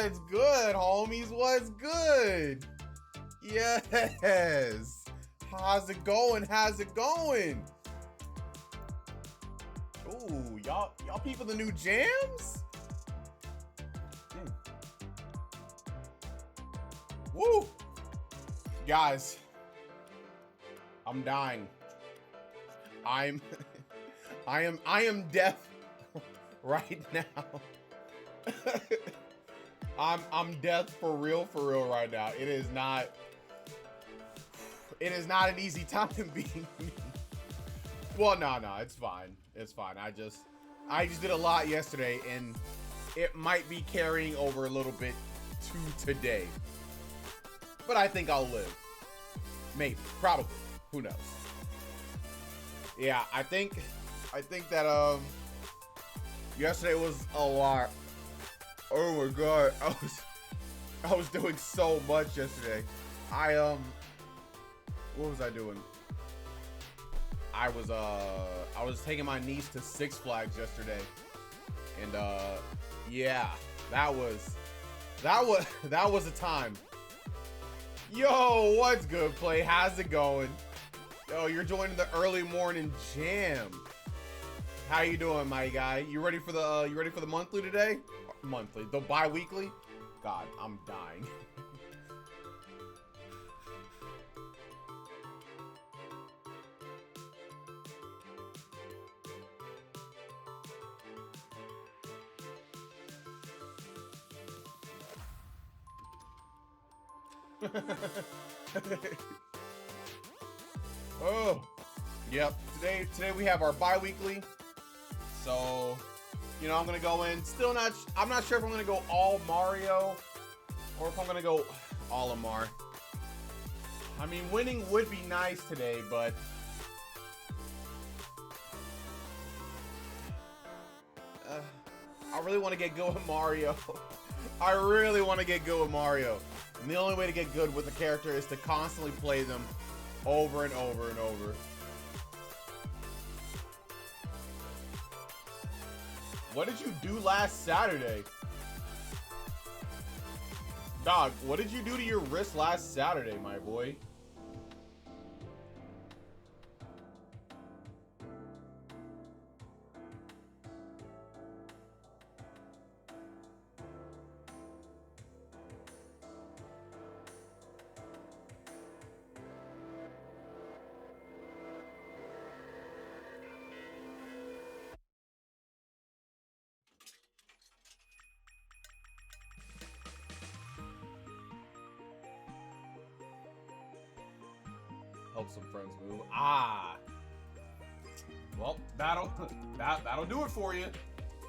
What's good, homies? What's good? Yes. How's it going? How's it going? Ooh, y'all people the new jams? Woo! Guys, I'm dying. I am deaf right now. I'm deaf for real right now. It is not an easy time being me. Well, no, it's fine. It's fine. I just did a lot yesterday and it might be carrying over a little bit to today. But I think I'll live. Maybe. Probably. Who knows? Yeah, I think that yesterday was a lot. Oh my god. I was doing so much yesterday. What was I doing? I was taking my niece to Six Flags yesterday. And yeah, that was a time. Yo, what's good, Play? How's it going? Yo, you're joining the early morning jam. How you doing, my guy? You ready for the monthly today? Monthly, the bi-weekly? God, I'm dying. Oh, yep. Today we have our bi-weekly. So, you know, I'm gonna go in. I'm not sure if I'm gonna go all Mario or if I'm gonna go all Amar. I mean, winning would be nice today, but I really want to get good with Mario. I really want to get good with Mario. And the only way to get good with the character is to constantly play them over and over and over. What did you do last Saturday? Dog, what did you do to your wrist last Saturday, my boy? Help some friends move. Ah. Well, that'll do it for you.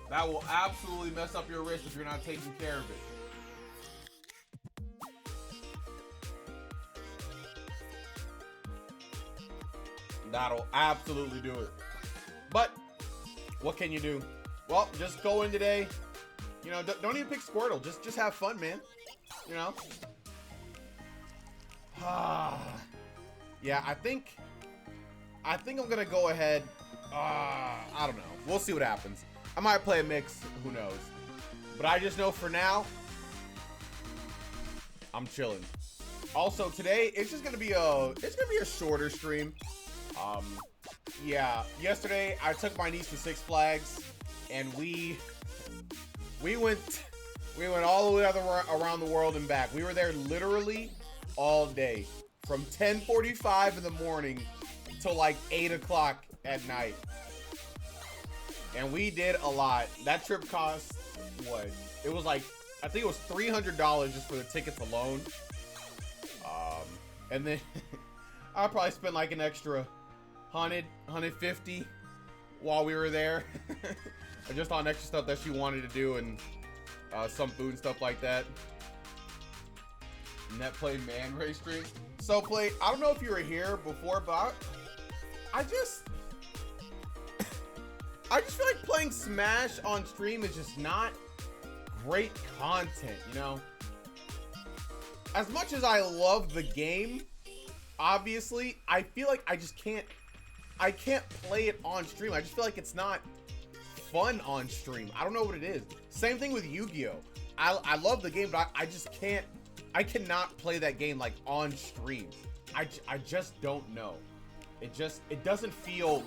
That will absolutely mess up your wrist if you're not taking care of it. That'll absolutely do it. But what can you do? Well, just go in today. You know, don't even pick Squirtle. Just have fun, man. You know. Yeah, I think I'm gonna go ahead. I don't know. We'll see what happens. I might play a mix. Who knows? But I just know for now, I'm chilling. Also today, it's gonna be a shorter stream. Yeah. Yesterday, I took my niece to Six Flags, and we went all the way around the world and back. We were there literally all day. From 10:45 in the morning till like 8 o'clock at night. And we did a lot. That trip cost, what? It was like, I think it was $300 just for the tickets alone. And then I probably spent like an extra 150 while we were there. Just on extra stuff that she wanted to do and some food and stuff like that. Net play man race stream. So Play, I don't know if you were here before, but I just feel like playing Smash on stream is just not great content, you know? As much as I love the game, obviously, I feel like I can't play it on stream. I just feel like it's not fun on stream. I don't know what it is. Same thing with Yu-Gi-Oh! I love the game, but I just can't. I cannot play that game like on stream. I just don't know. It doesn't feel.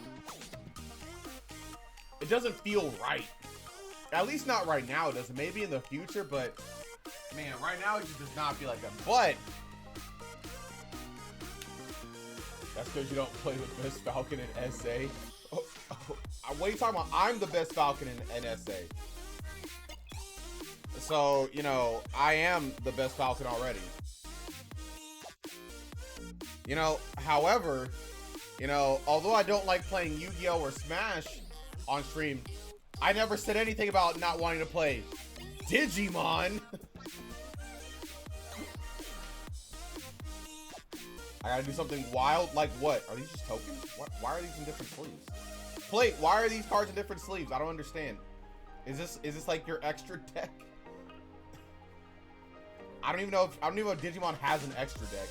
It doesn't feel right. At least not right now. It doesn't. Maybe in the future, but man, right now it just does not feel like that. But that's because you don't play with Best Falcon in SA. What are you talking about? I'm the best Falcon in SA. So, you know, I am the best Falcon already. You know, however, you know, although I don't like playing Yu-Gi-Oh! Or Smash on stream, I never said anything about not wanting to play Digimon. I gotta do something wild. Like what? Are these just tokens? Why are these in different sleeves? Plate, why are these cards in different sleeves? I don't understand. Is this like your extra deck? I don't even know if Digimon has an extra deck.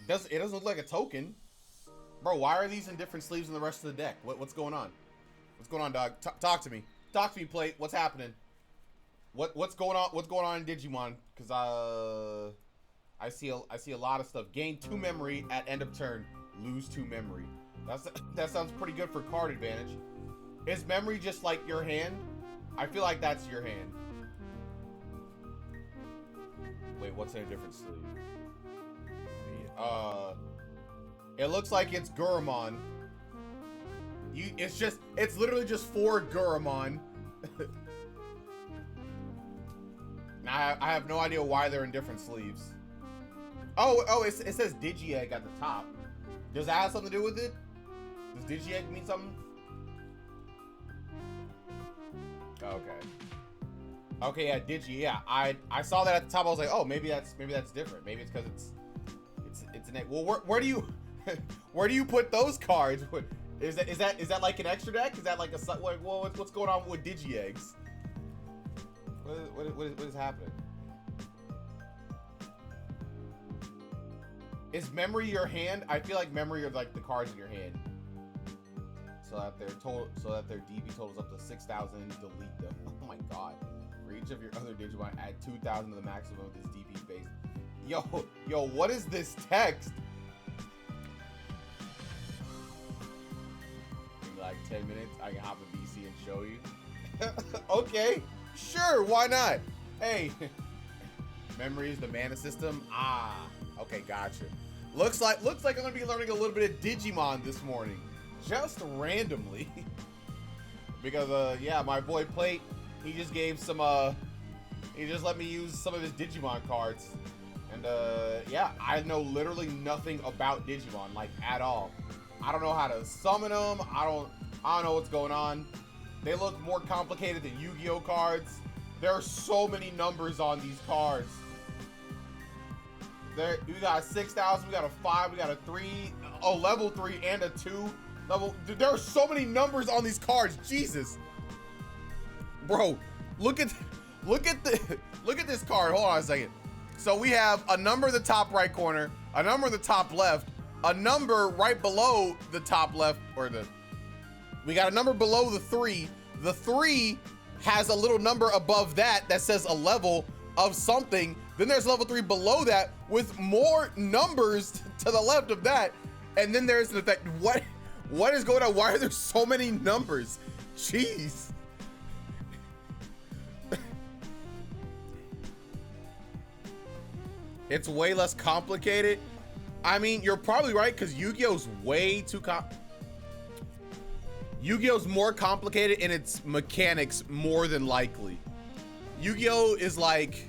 It doesn't look like a token. Bro, why are these in different sleeves than the rest of the deck? What's going on? What's going on, dog? Talk to me. Talk to me, Plate. What's happening? What's going on? What's going on in Digimon? Because I see a lot of stuff. Gain 2 memory at end of turn. Lose 2 memory. That sounds pretty good for card advantage. Is memory just like your hand? I feel like that's your hand. Wait, what's in a different sleeve? It looks like it's Gurumon. It's literally just 4 Gurumon. Now I have no idea why they're in different sleeves. Oh, it says Digi-Egg at the top. Does that have something to do with it? Does Digi-Egg mean something? Okay. Okay, yeah, Digi, yeah. I saw that at the top. I was like, oh, maybe that's different. Maybe it's because it's an egg. Well, where do you where do you put those cards? Is that like an extra deck? Is that like what's going on with Digi-Eggs? What is happening? Is memory your hand? I feel like memory are like the cards in your hand. So that their DP totals up to 6,000. Delete them. Oh my god. For each of your other Digimon, add 2,000 to the maximum of this DP base. Yo, what is this text? In like 10 minutes, I can hop a VC and show you. Okay, sure, why not? Hey, memory is the mana system. Ah, okay, gotcha. Looks like I'm gonna be learning a little bit of Digimon this morning, just randomly. Because yeah, my boy Plate, he just gave some he just let me use some of his Digimon cards. And yeah, I know literally nothing about Digimon, like at all. I don't know how to summon them. I don't know what's going on. They look more complicated than Yu-Gi-Oh cards. There are so many numbers on these cards. We got a 6,000, we got a 5, we got a 3, a level 3 and a 2 level. Dude, there are so many numbers on these cards. Jesus. Bro, look at this card. Hold on a second. So we have a number in the top right corner, a number in the top left, a number right below the top left, we got a number below the 3. The 3 has a little number above that says a level of something. Then there's level 3 below that with more numbers to the left of that. And then there's the effect. What is going on? Why are there so many numbers? Jeez. It's way less complicated. I mean, you're probably right, because Yu-Gi-Oh's way too Yu-Gi-Oh's more complicated in its mechanics, more than likely. Yu-Gi-Oh is like,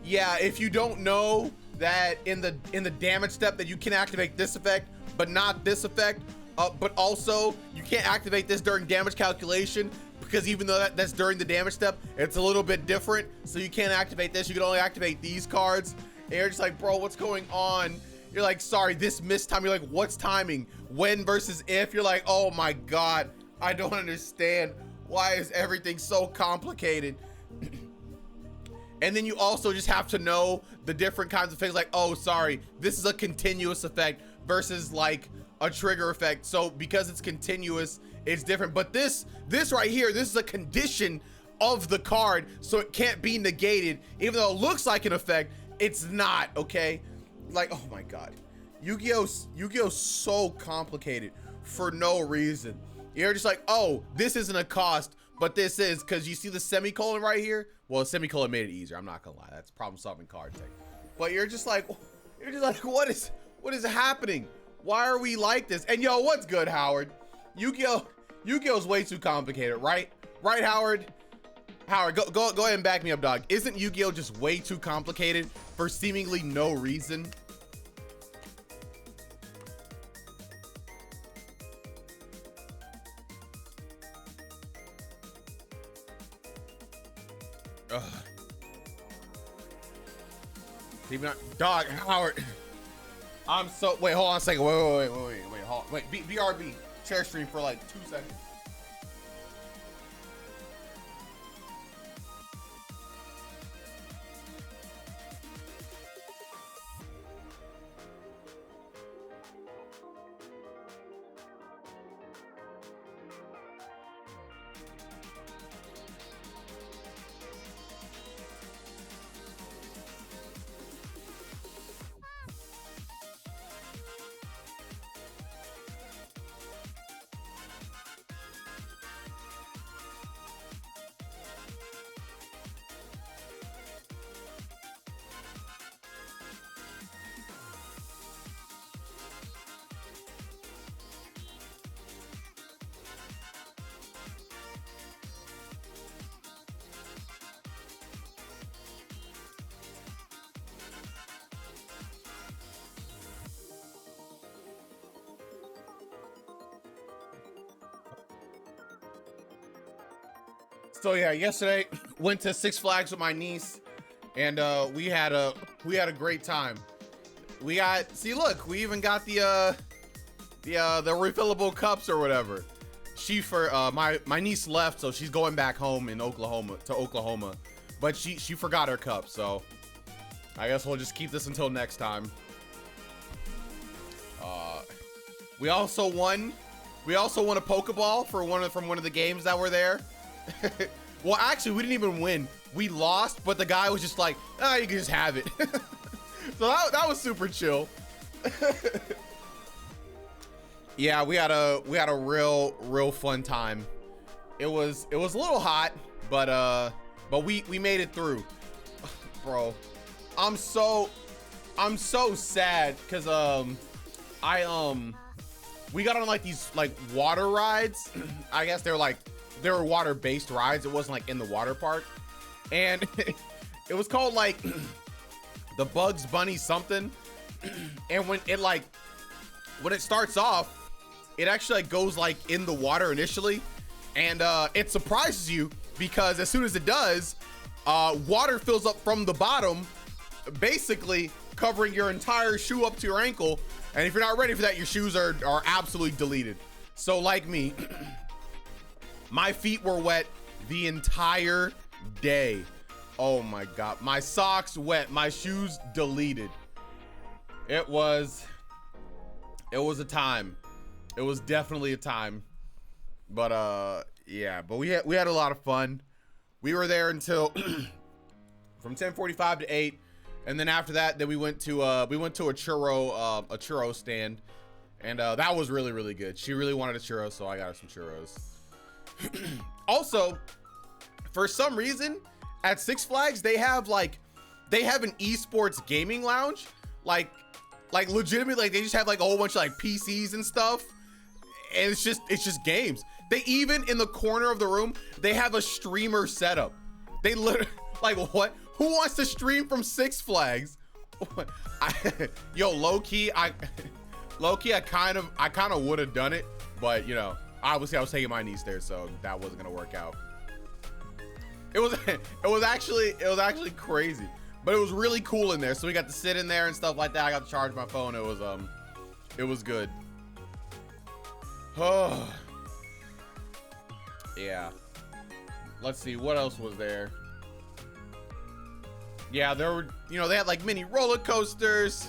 yeah, if you don't know that in the damage step that you can activate this effect, but not this effect, but also you can't activate this during damage calculation, because even though that's during the damage step, it's a little bit different. So you can't activate this. You can only activate these cards. And you're just like, bro, what's going on? You're like, sorry, this missed time. You're like, what's timing? When versus if? You're like, oh my God, I don't understand. Why is everything so complicated? And then you also just have to know the different kinds of things, like, oh, sorry, this is a continuous effect versus like a trigger effect. So because it's continuous, it's different. But this right here, this is a condition of the card, so it can't be negated. Even though it looks like an effect, it's not, okay? Like, oh my God. Yu-Gi-Oh's so complicated for no reason. You're just like, oh, this isn't a cost, but this is, because you see the semicolon right here? Well, the semicolon made it easier. I'm not gonna lie. That's problem-solving card tech. But you're just like, what is happening? Why are we like this? And yo, what's good, Howard? Yu-Gi-Oh's way too complicated, right? Right, Howard? Howard, go ahead and back me up, dog. Isn't Yu-Gi-Oh just way too complicated for seemingly no reason? Ugh. Even dog, Howard. I'm so wait. Hold on a second. Wait. Hold on. Wait. BRB share stream for like 2 seconds. So yeah, yesterday went to Six Flags with my niece, and we had a great time. We look, we even got the refillable cups or whatever. My niece left, so she's going back home in Oklahoma, but she forgot her cup, so I guess we'll just keep this until next time. We also won a Pokeball from one of the games that were there. Well, actually, we didn't even win. We lost, but the guy was just like, you can just have it. So that was super chill. Yeah, we had a real fun time. It was a little hot, but we made it through. Bro, I'm so sad because we got on like these like water rides. I guess they were water-based rides. It wasn't like in the water park, and it was called like the Bugs Bunny something. And when it starts off, it actually like goes like in the water initially, and it surprises you because as soon as it does, water fills up from the bottom, basically covering your entire shoe up to your ankle. And if you're not ready for that, your shoes are absolutely deleted. So like me, my feet were wet the entire day. Oh my God, my socks wet, my shoes deleted. It was a time. It was definitely a time. But yeah, but we had a lot of fun. We were there until from 10:45 to 8, and then after that, then we went to a churro stand, and that was really good. She really wanted a churro, so I got her some churros. Also, for some reason at Six Flags they have an esports gaming lounge, like legitimately, like they just have like a whole bunch of like PCs and stuff, and it's just games. They even in the corner of the room they have a streamer setup. They literally like, what? Who wants to stream from Six Flags? Yo, low key I kind of would have done it, but you know, obviously I was taking my niece there, so that wasn't gonna work out. It was actually crazy, but it was really cool in there. So we got to sit in there and stuff like that. I got to charge my phone. It was good. Oh, yeah. Let's see what else was there. Yeah, there were, they had like mini roller coasters.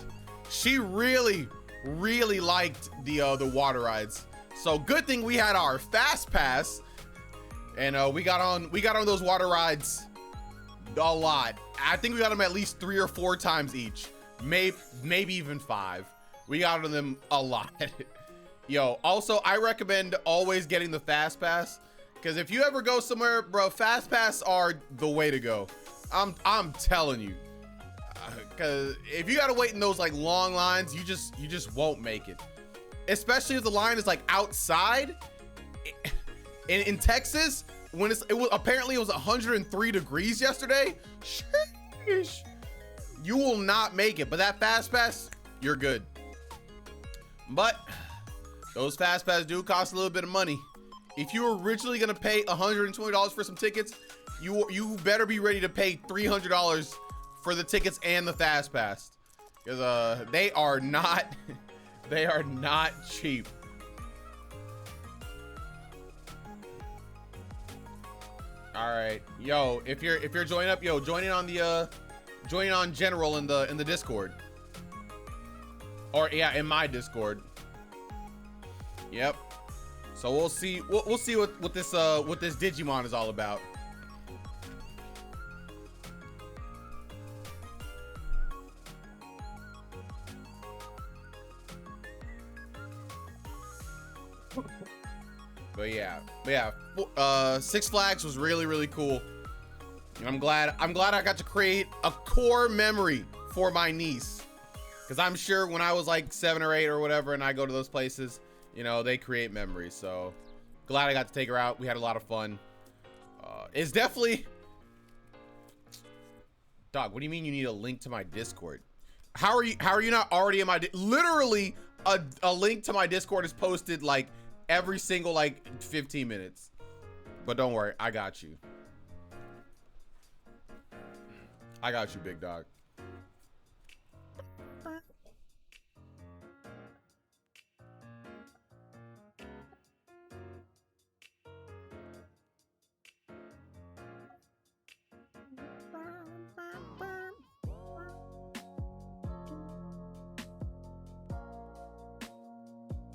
She really liked the water rides. So good thing we had our fast pass. And we got on those water rides a lot. I think we got them at least 3 or 4 times each, maybe even 5. We got on them a lot. Yo, also I recommend always getting the fast pass, because if you ever go somewhere, bro, fast pass are the way to go. I'm telling you, because if you gotta wait in those like long lines, you just won't make it. Especially if the line is like outside. In Texas, when it was apparently it was 103 degrees yesterday. Sheesh. You will not make it, but that fast pass, you're good. But those fast passes do cost a little bit of money. If you were originally gonna pay $120 for some tickets, you better be ready to pay $300 for the tickets and the fast pass, because they are not cheap. All right, yo, if you're joining up, yo, join in on general in the Discord, or yeah, in my Discord. Yep. So we'll see what this Digimon is all about. But yeah, Six Flags was really cool. And I'm glad I got to create a core memory for my niece, because I'm sure when I was like 7 or 8 or whatever, and I go to those places, you know, they create memories. So glad I got to take her out. We had a lot of fun. It's definitely, dog, what do you mean you need a link to my Discord? How are you not already in my literally a link to my Discord is posted like every single like 15 minutes. But don't worry, I got you. I got you, big dog.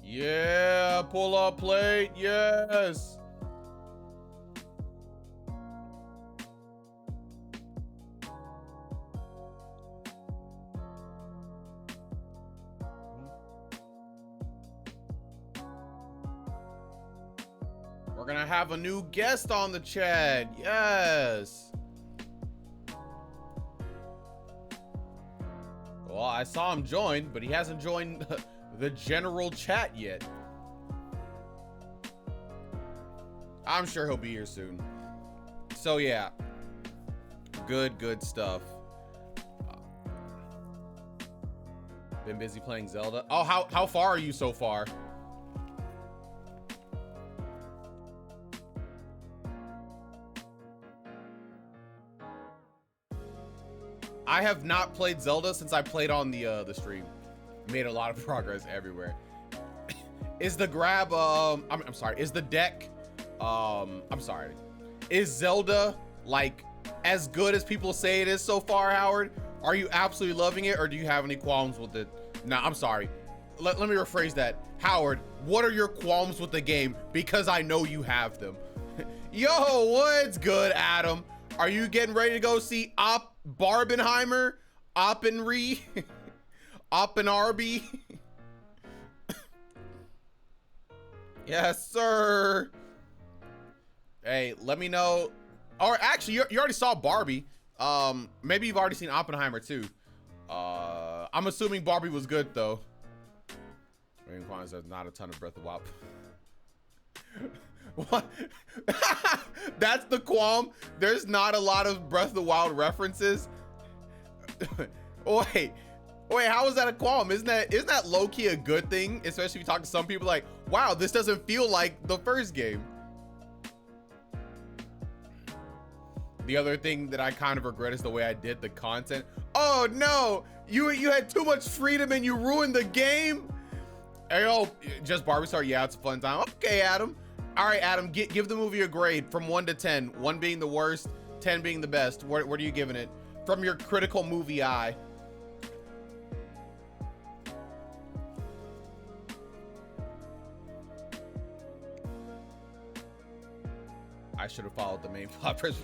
Yeah, pull up plate, yes. We're gonna have a new guest on the chat, yes. Well, I saw him join, but he hasn't joined the general chat yet. I'm sure he'll be here soon. So yeah, good stuff. Been busy playing Zelda. Oh, how far are you so far? I have not played Zelda since I played on the stream. Made a lot of progress everywhere. Is the grab I'm sorry, is the deck I'm sorry, is Zelda like as good as people say it is so far, Howard? Are you absolutely loving it, or do you have any qualms with it? Nah, I'm sorry, let me rephrase that. Howard, what are your qualms with the game? Because I know you have them. Yo, what's good, Adam? Are you getting ready to go see Barbenheimer, Oppenry, Oppenarby? Yes, sir. Hey, let me know. Or actually, you already saw Barbie. Maybe you've already seen Oppenheimer too. I'm assuming Barbie was good though. There's not a ton of Breath of the Wild. What? That's the qualm. There's not a lot of Breath of the Wild references. Wait, how is that a qualm? Isn't that low-key a good thing? Especially if you talk to some people like, wow, this doesn't feel like the first game. The other thing that I kind of regret is the way I did the content. Oh no, you had too much freedom and you ruined the game. Hey, oh, just Barbie Star. Yeah, it's a fun time. Okay, Adam. All right, Adam, give the movie a grade from 1 to 10. 1 being the worst, 10 being the best. What are you giving it from your critical movie eye? I should have followed the main plot first.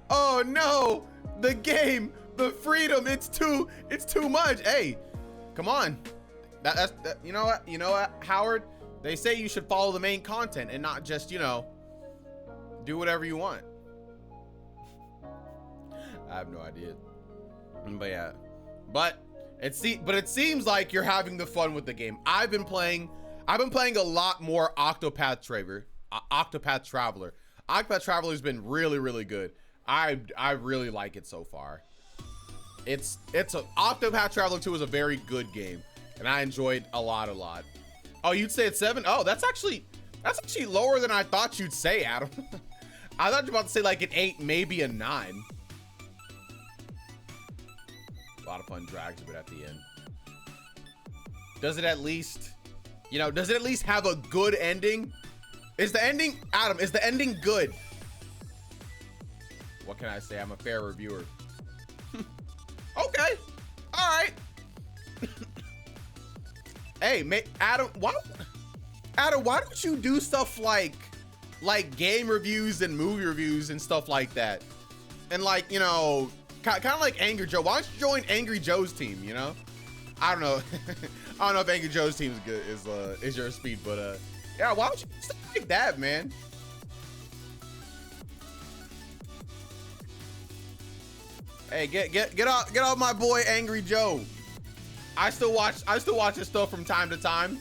Oh no, the game, the freedom, it's too much. Hey, come on. You know what, Howard? They say you should follow the main content and not just, you know, do whatever you want. I have no idea. But yeah. But it seems like you're having the fun with the game. I've been playing a lot more Octopath Traveler. Octopath Traveler's been really, really good. I really like it so far. Octopath Traveler 2 is a very good game, and I enjoyed a lot. Oh, you'd say it's 7? Oh, that's actually lower than I thought you'd say, Adam. I thought you were about to say like an 8, maybe a 9. A lot of fun drags, but at the end, does it at least have a good ending? Is the ending, Adam, is the ending good? What can I say? I'm a fair reviewer. Okay. All right. Hey, Adam, why don't you do stuff like game reviews and movie reviews and stuff like that? And like, you know, kind of like Angry Joe. Why don't you join Angry Joe's team, you know? I don't know. I don't know if Angry Joe's team is your speed, but yeah, why don't you do stuff like that, man? Hey, get off my boy Angry Joe. I still watch his stuff from time to time.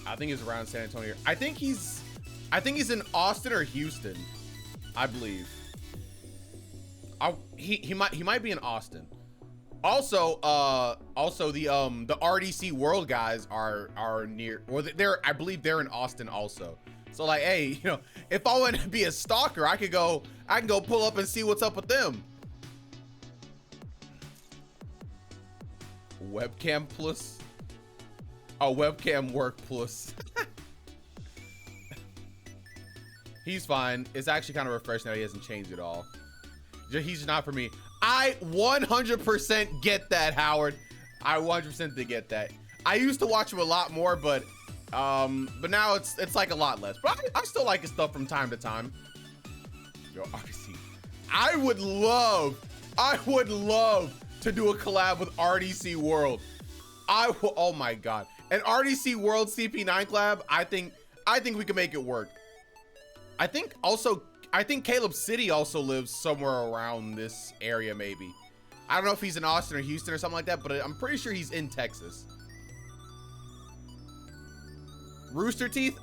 I think he's around San Antonio. I think he's in Austin or Houston, I believe. He might be in Austin. Also the RDC World guys are near, or I believe they're in Austin also. So like, hey, you know, if I want to be a stalker, I can go pull up and see what's up with them. Webcam plus. Oh, webcam work plus. He's fine. It's actually kind of refreshing that he hasn't changed at all. He's just not for me. I 100% get that, Howard. I 100% get that. I used to watch him a lot more, but now it's like a lot less. But I still like his stuff from time to time. Yo, RDC. I would love to do a collab with RDC World. Oh my god. An RDC World CP9 collab, I think we can make it work. I think Caleb City also lives somewhere around this area, maybe. I don't know if he's in Austin or Houston or something like that, but I'm pretty sure he's in Texas. Rooster Teeth?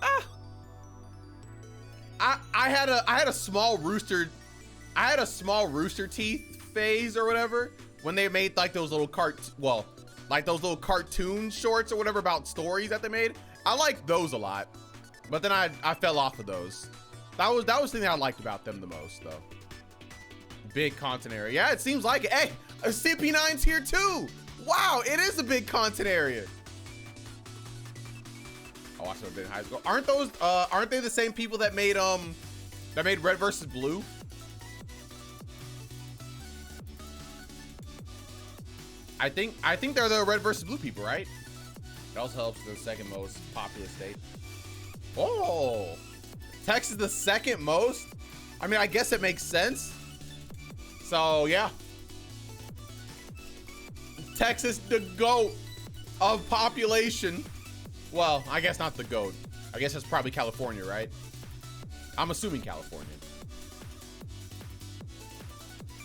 I had a small Rooster Teeth phase or whatever when they made like those little cartoon shorts or whatever about stories that they made. I liked those a lot, but then I fell off of those. That was the thing that I liked about them the most, though. Big content area. Yeah, it seems like it. Hey, a CP9's here too. Wow, it is a big content area. I watched them a bit in high school. Aren't they the same people that made Red versus Blue? I think they're the Red versus Blue people, right? It also helps the second most populous state. Oh, Texas the second most? I mean, I guess it makes sense. So yeah. Texas, the GOAT of population. Well, I guess not the GOAT. I guess it's probably California, right? I'm assuming California.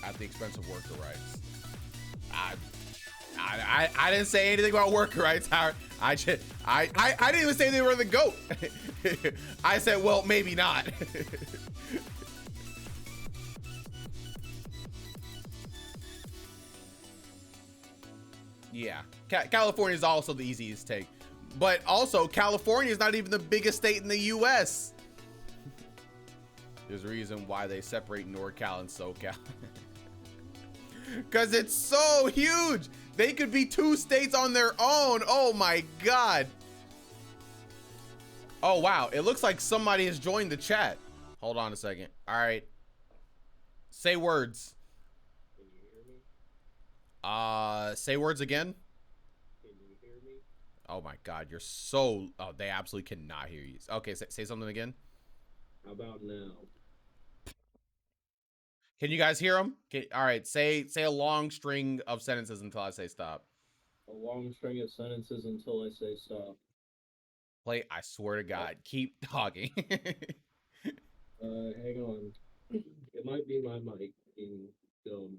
At the expense of worker rights. I didn't say anything about worker rights, Howard. I didn't even say they were the GOAT. I said, well, maybe not. Yeah, California is also the easiest take, but also California is not even the biggest state in the U.S. There's a reason why they separate NorCal and SoCal. Because it's so huge. They could be 2 states on their own. Oh my god. Oh wow, it looks like somebody has joined the chat. Hold on a second. All right, say words. Say words again. Can you hear me? Oh my god, you're so. Oh, they absolutely cannot hear you. Okay, say something again. How about now? Can you guys hear them? All right, say a long string of sentences until I say stop. A long string of sentences until I say stop. Play. I swear to God, keep talking. Hang on. It might be my mic being dumb.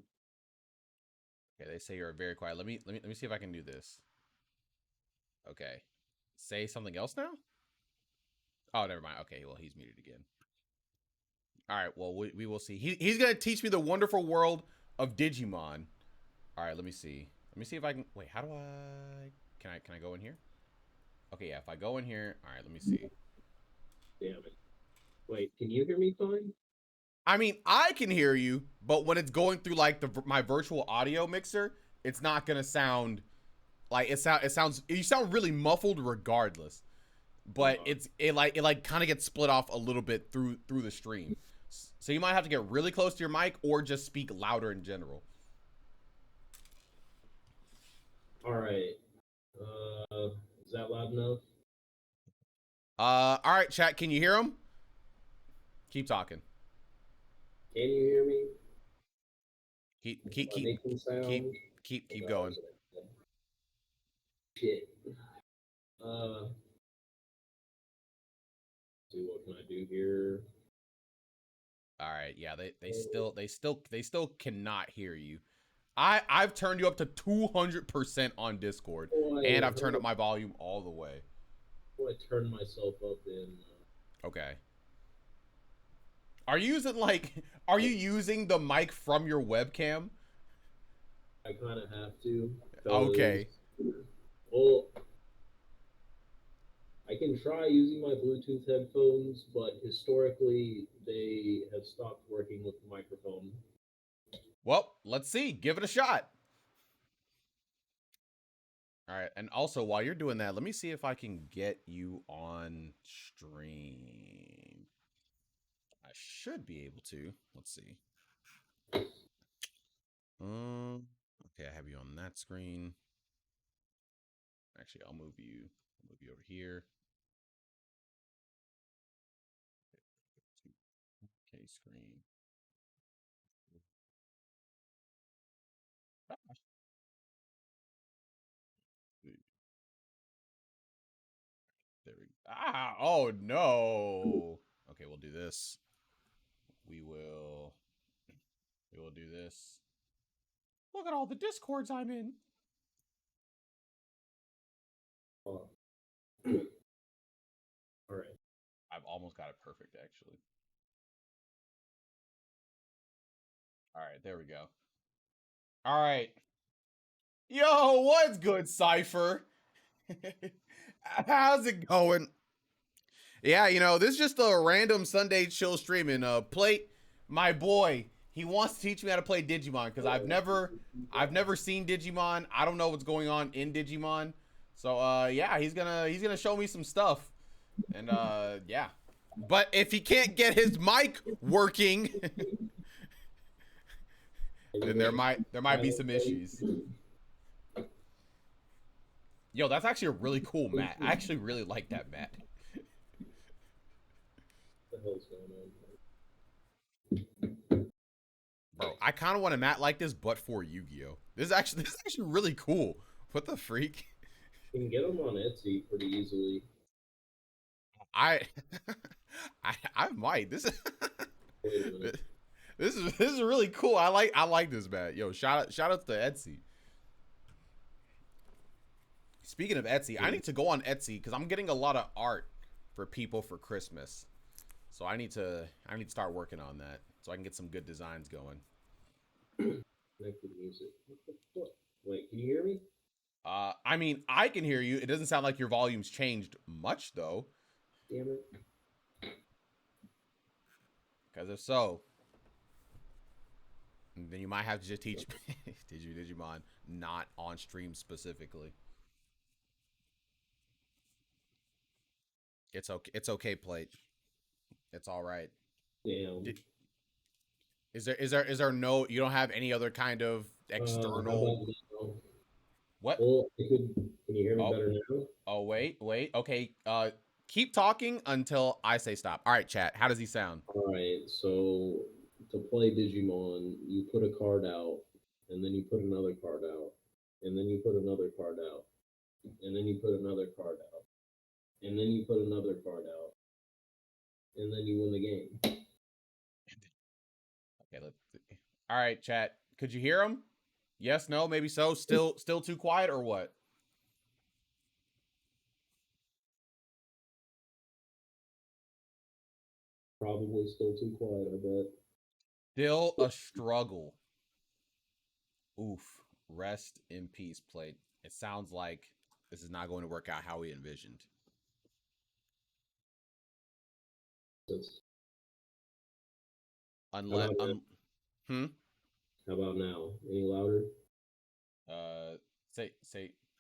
Okay, they say you're very quiet. Let me see if I can do this. Okay, say something else now. Oh, never mind. Okay, well he's muted again. All right, well we will see. He's gonna teach me the wonderful world of Digimon. All right, let me see. Let me see if I can. Wait, how do I? Can I go in here? Okay, yeah. If I go in here, all right. Let me see. Damn it. Wait, can you hear me fine? I mean, I can hear you, but when it's going through like my virtual audio mixer, it's not gonna sound like it sound. It sounds. You sound really muffled regardless. But it kind of gets split off a little bit through the stream. So you might have to get really close to your mic or just speak louder in general. All right. Is that loud enough? All right, chat. Can you hear him? Keep talking. Can you hear me? Keep Am keep I keep making keep sound? keep What else going. was I saying? Shit. Uh, see what can I do here? All right, yeah, they Oh, still they still cannot hear you. I've turned you up to 200% on Discord, and boy, I've turned up my volume all the way. how do I turn myself up in? Okay. Are you using like are you using the mic from your webcam? I kind of have to because, Okay. well, I can try using my Bluetooth headphones, but historically they have stopped working with the microphone. Well, let's see. Give it a shot. All right. And also, while you're doing that, let me see if I can get you on stream. I should be able to. Let's see. Okay, I have you on that screen. Actually, I'll move you. I'll move you over here. Okay, screen. Ah, there we go. Ah, oh no. Okay, we'll do this. We will. We will do this. Look at all the discords I'm in. Oh, all right. I've almost got it perfect, actually. All right, there we go. All right. Yo, what's good, Cypher? How's it going? Yeah, this is just a random Sunday chill streaming. Plate, my boy, he wants to teach me how to play Digimon because I've never seen Digimon. I don't know what's going on in Digimon. So yeah, he's gonna show me some stuff. And yeah. But if he can't get his mic working, then there might be some issues. Yo, that's actually a really cool mat. I actually really like that mat. What the hell's going on? Bro, I kind of want a mat like this, but for Yu-Gi-Oh. This is actually really cool. What the freak? You can get them on Etsy pretty easily. I I might. This is Wait a minute. this is really cool. I like this mat. Yo, shout out to Etsy. Speaking of Etsy, I need to go on Etsy because I'm getting a lot of art for people for Christmas. So I need to start working on that so I can get some good designs going. Connected music. What the fuck? Wait, can you hear me? I mean, I can hear you. It doesn't sound like your volume's changed much though. Damn it. Because if so, then you might have to just teach Digimon not on stream specifically. It's okay. It's okay, plate. It's all right. Damn. Is there no, you don't have any other kind of How external about now? what? Well, I could. Can you hear me Oh, better now? oh, wait. Okay. Keep talking until I say stop. All right, chat. How does he sound? All right. So to play Digimon, you put a card out, and then you put another card out, and then you put another card out, and then you put another card out, and then you put another card out, and then you win the game. Okay, let's see. All right, chat. Could you hear him? Yes, no, maybe so. Still too quiet or what? Probably still too quiet, I bet. Still a struggle. Oof. Rest in peace, plate. It sounds like this is not going to work out how we envisioned. How Unless about now? hmm. How about now? Any louder? Uh say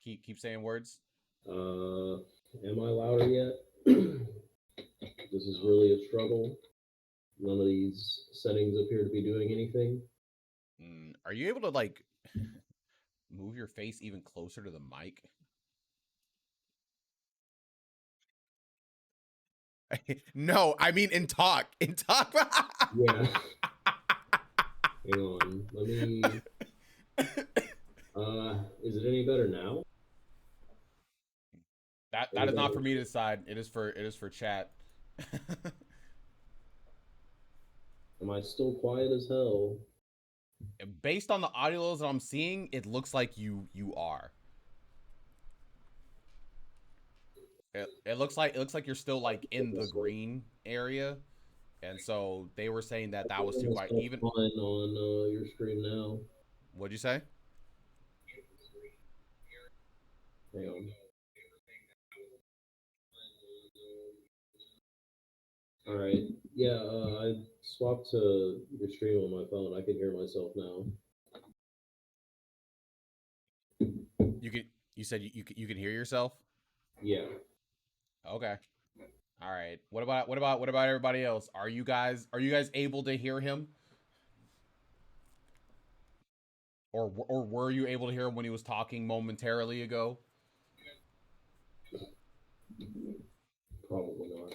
keep saying words. Am I louder yet? This is No. really a struggle. None of these settings appear to be doing anything. Are you able to like move your face even closer to the mic? No, I mean in talk. In talk. Yeah. Hang on. Let me. Is it any better now? That Any is not better? for me to decide. It is for chat. Am I still quiet as hell? Based on the audios that I'm seeing, it looks like you are. It looks like you're still like in the green area, and so they were saying that I that can was hear too quiet. myself Even fine on your screen now. what'd you say? Hang on. All right. Yeah, I swapped to your stream on my phone. I can hear myself now. You can you said you can hear yourself. Yeah. Okay. All right. What about everybody else? Are you guys able to hear him, or were you able to hear him when he was talking momentarily ago? Probably not.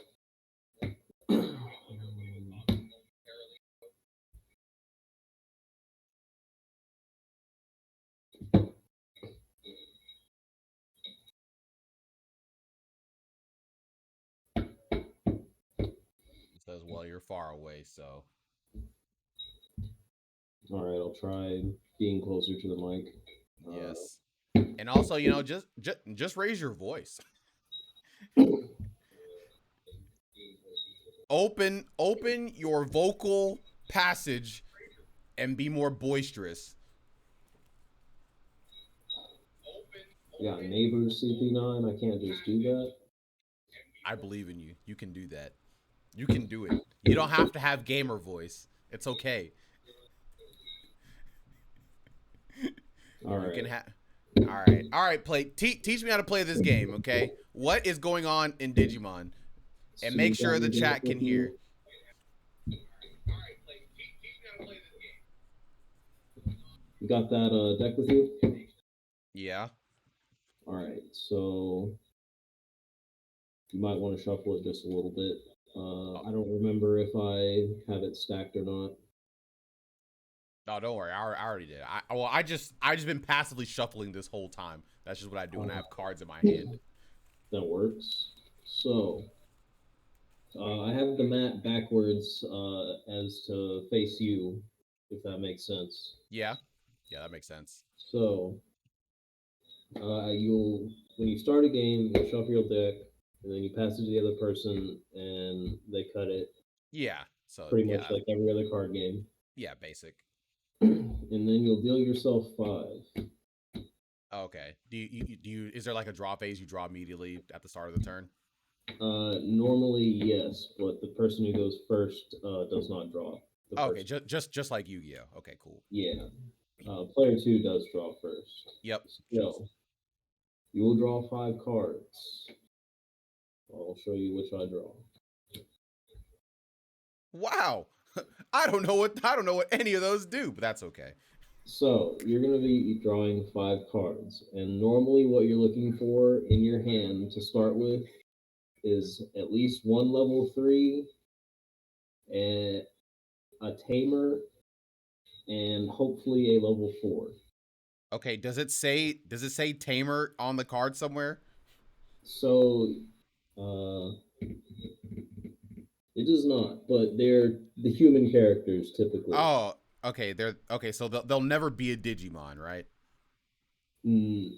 He says, "Well, you're far away, so All right, I'll try being closer to the mic. Uh, yes." And also, just raise your voice. Open your vocal passage and be more boisterous. yeah, neighbors CP9. I can't just do that. I believe in you. You can do that. You can do it. You don't have to have gamer voice. It's okay. All You can right. have. All right. All right. Play. Teach me how to play this game. Okay. What is going on in Digimon? And So make you got sure the your deck chat with can you. hear. You got that deck with you. Yeah. All right. So you might want to shuffle it just a little bit. Oh, I don't remember if I have it stacked or not. no, don't worry. I already did. I just been passively shuffling this whole time. That's just what I do when I have cards in my hand. That works. So I have the mat backwards as to face you, if that makes sense. Yeah. Yeah, that makes sense. So you'll when you start a game, you shuffle your deck, and then you pass it to the other person, and they cut it. Yeah. So Pretty much yeah. like every other card game. Yeah. Basic. And then you'll deal yourself 5. Okay. Do you is there like a draw phase you draw immediately at the start of the turn? Normally, yes, but the person who goes first does not draw. The Okay, person, just like Yu-Gi-Oh. Okay, cool. yeah. Player 2 does draw first. Yep. Just So you will draw 5 cards. I'll show you which I draw. wow. I don't know what any of those do, but that's okay. So you're going to be drawing 5 cards, and normally what you're looking for in your hand to start with is at least one level 3, and a tamer, and hopefully a level 4. Okay, does it say tamer on the card somewhere? So uh, it does not, but they're the human characters typically. Oh, okay, they're okay, so they'll never be a Digimon, right? Mm,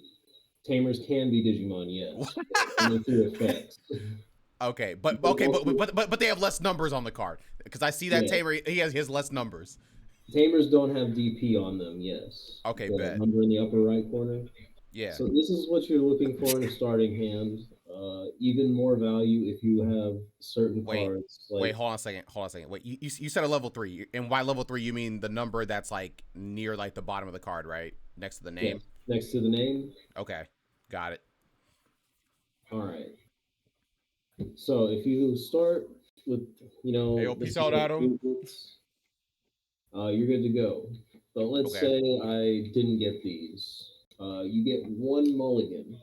tamers can be Digimon, yes, but only through effects. Okay, You but can okay, also, but they have less numbers on the card because I see that yeah, tamer he has less numbers. tamers don't have DP on them, yes. Okay, The bet. number in the upper right corner. Yeah. So this is what you're looking for in a starting hand. Even more value if you have certain Wait, cards wait, like, hold on a second. Hold on a second. Wait, you said a level 3. And by level 3 you mean the number that's like near like the bottom of the card, right? Next to the yes, name? next to the name. Okay. Got it. All right. So if you start with, Hey, yo, the peace out, standard Adam. movements, you're good to go. But let's Okay. say I didn't get these. You get one mulligan.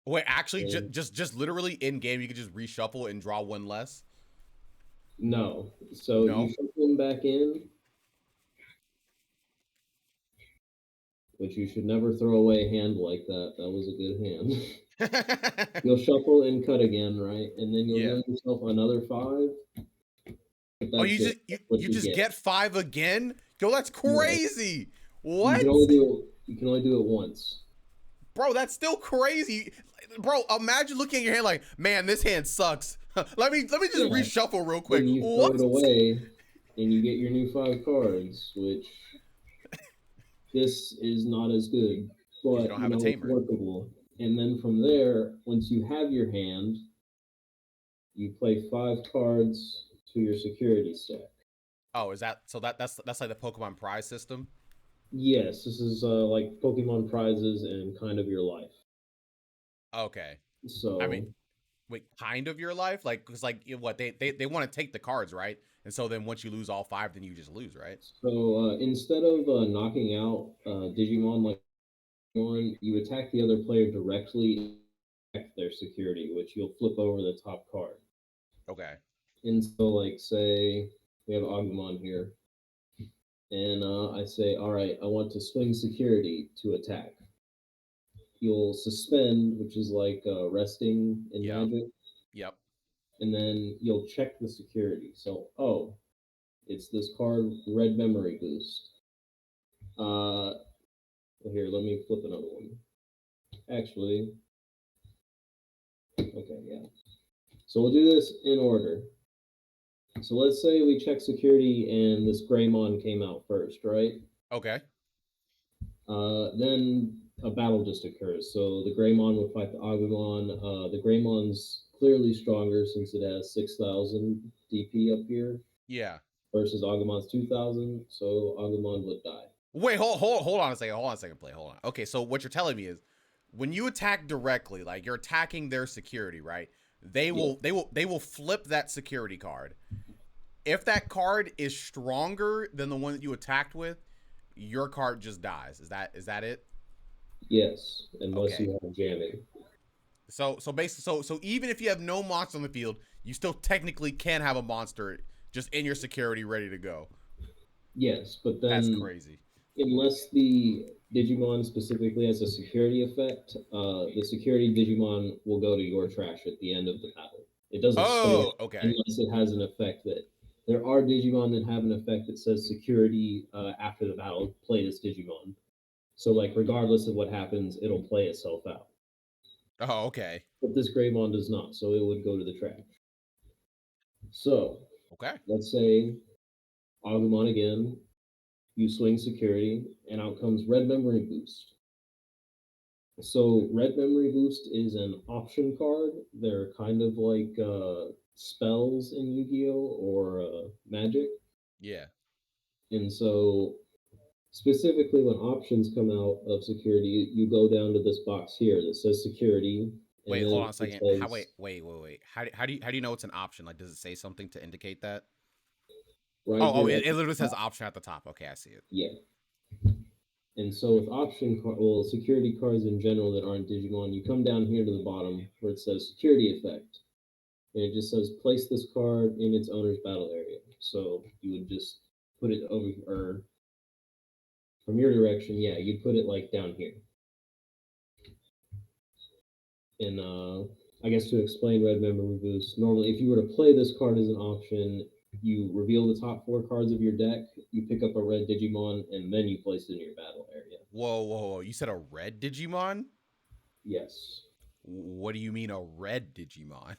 Wait, actually And just literally in game you could just reshuffle and draw one less? no. So you No. shuffle them back in, which you should never throw away a hand like that. That was a good hand. You'll shuffle and cut again, right? And then you'll Yeah. give yourself another 5. But Oh, that's it. That's what you you just get. get 5 again? Yo, that's Yes. crazy. You can What? only do it. You can only do it once. Bro, that's still crazy. Bro, imagine looking at your hand like, man, this hand sucks. Let me just Yeah. reshuffle real quick. Then you throw What? it away, and you get your new 5 cards, which this is not as good, Because you but don't have a it's tamer. workable. And then from there, once you have your hand, you play 5 cards to your security stack. Oh, is that so that's like the Pokemon prize system? Yes, this is like Pokemon prizes and kind of your life. Okay. I mean, So, wait, kind of your life? Like, because like what they want to take the cards, right? And so then once you lose all 5, then you just lose, right? instead of knocking out Digimon like one, you attack the other player directly and attack their security, which you'll flip over the top card. Okay. And so, like, say we have Agumon here, and I say, all right, I want to swing security to attack. You'll suspend, which is like resting in Yep. Magic, Yep. and then you'll check the security. So, oh, it's this card, Red Memory Boost. Here, let me flip another one. Actually, okay, yeah. So we'll do this in order. So let's say we check security and this Greymon came out first, right? Okay. Then a battle just occurs. So the Greymon will fight the Agumon. The Greymon's clearly stronger since it has 6,000 DP up here Yeah. versus Agumon's 2,000. So Agumon would die. Wait, hold on a second. Hold on a second, play. Hold on. Okay, so what you're telling me is when you attack directly, like you're attacking their security, right? Yeah. They will flip that security card. If that card is stronger than the one that you attacked with, your card just dies. Is that it? Yes, unless Okay. you have jamming. So basically so even if you have no monster on the field, you still technically can have a monster just in your security ready to go. Yes, but That's then crazy. unless the Digimon specifically has a security effect, the security Digimon will go to your trash at the end of the battle. It doesn't say it Oh, okay. unless it has an effect that. There are Digimon that have an effect that says security after the battle, play this Digimon. So, like, regardless of what happens, it'll play itself out. Oh, okay. But this Greymon does not, so it would go to the trash. So, Okay. let's say Agumon again, you swing security, and out comes Red Memory Boost. So Red Memory Boost is an option card. They're kind of like spells in Yu-Gi-Oh or Magic, Yeah. and so specifically when options come out of security, you go down to this box here that says security, and Wait, hold then on a it second. says Wait. How do you know it's an option? Like does it say something to indicate that? right Oh, here at it the literally says top. option at the top. Okay, I see it. Yeah. And so with well, security cards in general that aren't Digimon, you come down here to the bottom where it says security effect. And it just says place this card in its owner's battle area. So you would just put it over, or from your direction, yeah, you'd put it like down here. And I guess to explain Red Memory Boost, normally if you were to play this card as an option, you reveal the top four cards of your deck, you pick up a red Digimon, and then you place it in your battle area. Whoa, whoa, whoa! You said a red Digimon? Yes. What do you mean a red Digimon?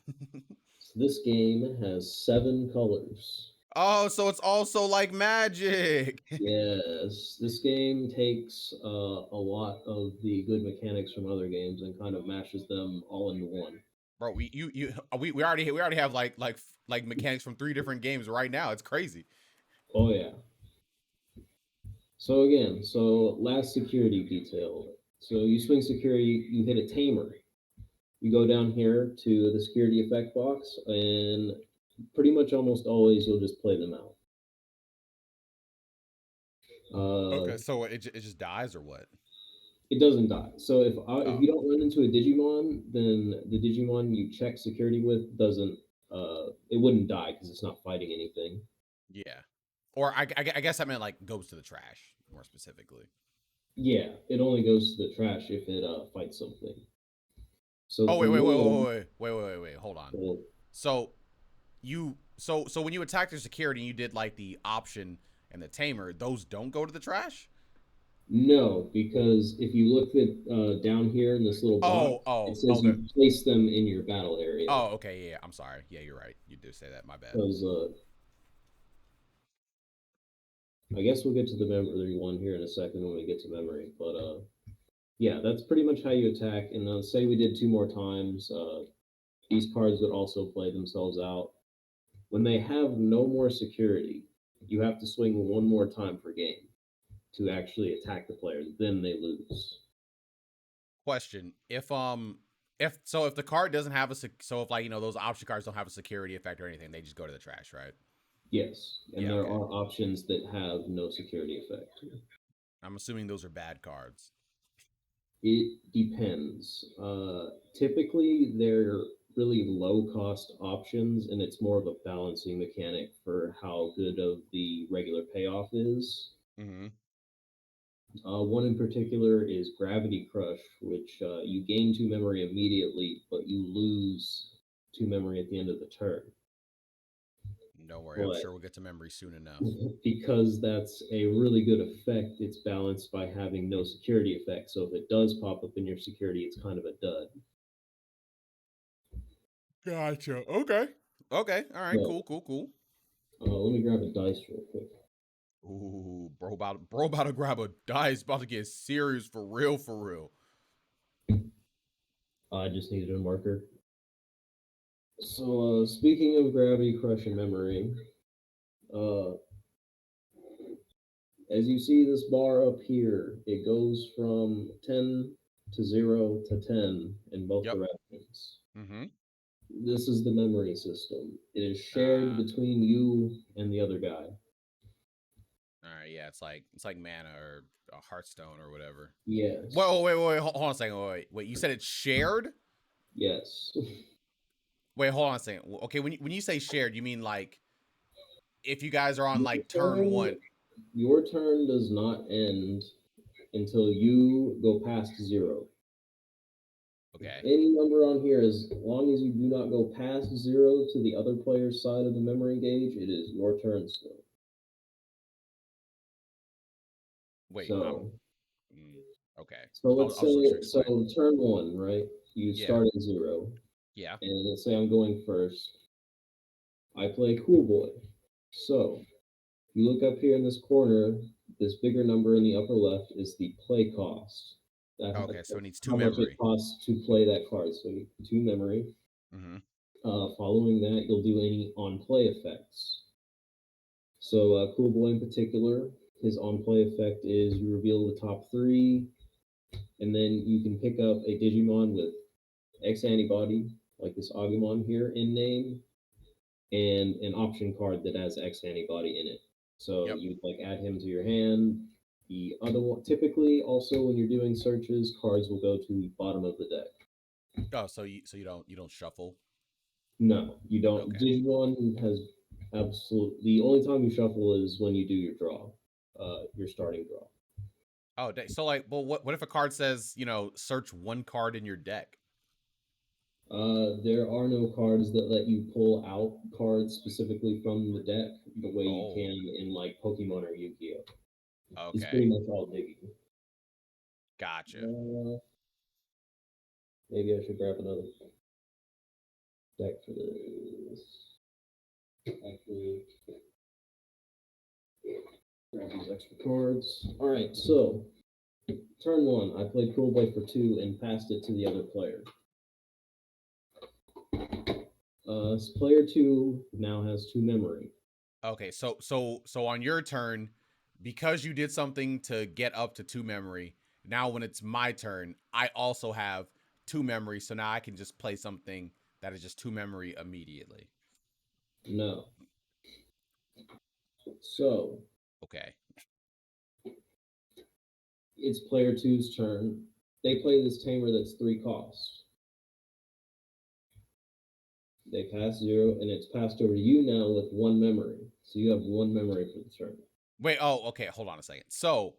So this game has 7 colors. Oh, so it's also like Magic. Yes, this game takes a lot of the good mechanics from other games and kind of mashes them all into one. Bro, we already have like mechanics from 3 different games right now. It's crazy. Oh yeah. So again, last security detail. So you swing security, you hit a tamer. You go down here to the security effect box, and pretty much almost always you'll just play them out. Uh, Okay, so it just dies or what? it doesn't die. So if Oh, you don't run into a Digimon, then the Digimon you check security with doesn't it wouldn't die because it's not fighting anything. yeah. Or I guess I meant like goes to the trash more specifically. Yeah, it only goes to the trash if it fights something. So Oh for one, wait. Hold on. well, So so when you attacked your security and you did like the option and the tamer, those don't go to the trash? no, because if you look at down here in this little box, it Oh, says you place them in your battle area. oh, okay, yeah, I'm sorry. Yeah, you're right. You did say that. My bad. Because I guess we'll get to the memory one here in a second when we get to memory. But yeah, that's pretty much how you attack. And say we did 2 more times, these cards would also play themselves out. When they have no more security, you have to swing 1 more time per game to actually attack the player. Then they lose. Question: if the card doesn't have so if like those option cards don't have a security effect or anything, they just go to the trash, right? Yes, and Yeah, there okay. are options that have no security effect. I'm assuming those are bad cards. It depends. Typically, they're really low cost options, and it's more of a balancing mechanic for how good of the regular payoff is. Mm-hmm. One in particular is Gravity Crush, which you gain 2 memory immediately, but you lose 2 memory at the end of the turn. Don't worry, I'm But sure we'll get to memory soon enough. because that's a really good effect, it's balanced by having no security effect. So if it does pop up in your security, it's kind of a dud. Gotcha. Okay. Okay. All right. So Cool. Cool. Cool. let me grab a dice real quick. Ooh, bro about to grab a dice. About to get serious for real. For real. I just needed a marker. So speaking of Gravity Crush and memory, uh, as you see this bar up here, it goes from 10 to 0 to 10 in both Yep. directions. Mm-hmm. This is the memory system. It is shared Ah. between you and the other guy. All right. Yeah. It's like mana or a Hearthstone or whatever. Yes. Wait. Hold on a second. Wait. You said it's shared? Yes. Wait. Hold on a second. Okay. When you say shared, you mean like if you guys are on Your like turn turn, one? your turn does not end until you go past 0. Okay. Any number on here, as long as you do not go past 0 to the other player's side of the memory gauge, it is your turn still. Wait. So, Mm, okay. so I'll let's I'll just let you say, explain. turn one, right? You Yeah. start at 0, Yeah. and let's say I'm going first. I play Cool Boy. So, you look up here in this corner, this bigger number in the upper left is the play cost. Okay. So it That's needs two how much it memory. costs to play that card. So, 2 memory. Mm-hmm. Following that, you'll do any on play effects. So, Cool Boy in particular, his on play effect is you reveal the top 3, and then you can pick up a Digimon with X antibody, like this Agumon here in name, and an option card that has X antibody in it. So Yep. you like add him to your hand. The other one, typically, also when you're doing searches, cards will go to the bottom of the deck. Oh, so you don't shuffle. No, you don't. Okay. Digimon has absolute. The only time you shuffle is when you do your draw, your starting draw. Oh, so like, well, what if a card says search one card in your deck? There are no cards that let you pull out cards specifically from the deck the way you Oh, can in like Pokemon or Yu-Gi-Oh. It's pretty okay, much all digging. gotcha. Uh, Maybe I should grab another deck for this. Actually, grab these extra cards. All right, so turn one, I played Cruel Blade for two and passed it to the other player. Player two now has two memory. Okay, so on your turn, because you did something to get up to two memory. Now when it's my turn, I also have two memory, so now I can just play something that is just two memory immediately. No. So Okay. it's player two's turn. They play this tamer that's three costs. They pass zero, and it's passed over to you now with one memory. So you have one memory for the turn. Wait. Oh, okay. Hold on a second. So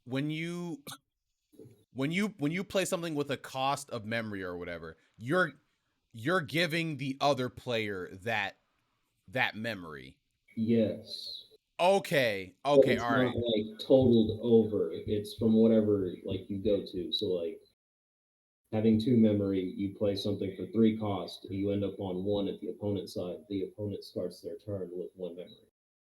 when you when you play something with a cost of memory or whatever, you're giving the other player that memory. Yes. Okay. But Okay. it's All not right. like totaled over. It's from whatever like you go to. So like having two memory, you play something for three cost, you end up on one at the opponent's side. The opponent starts their turn with one memory.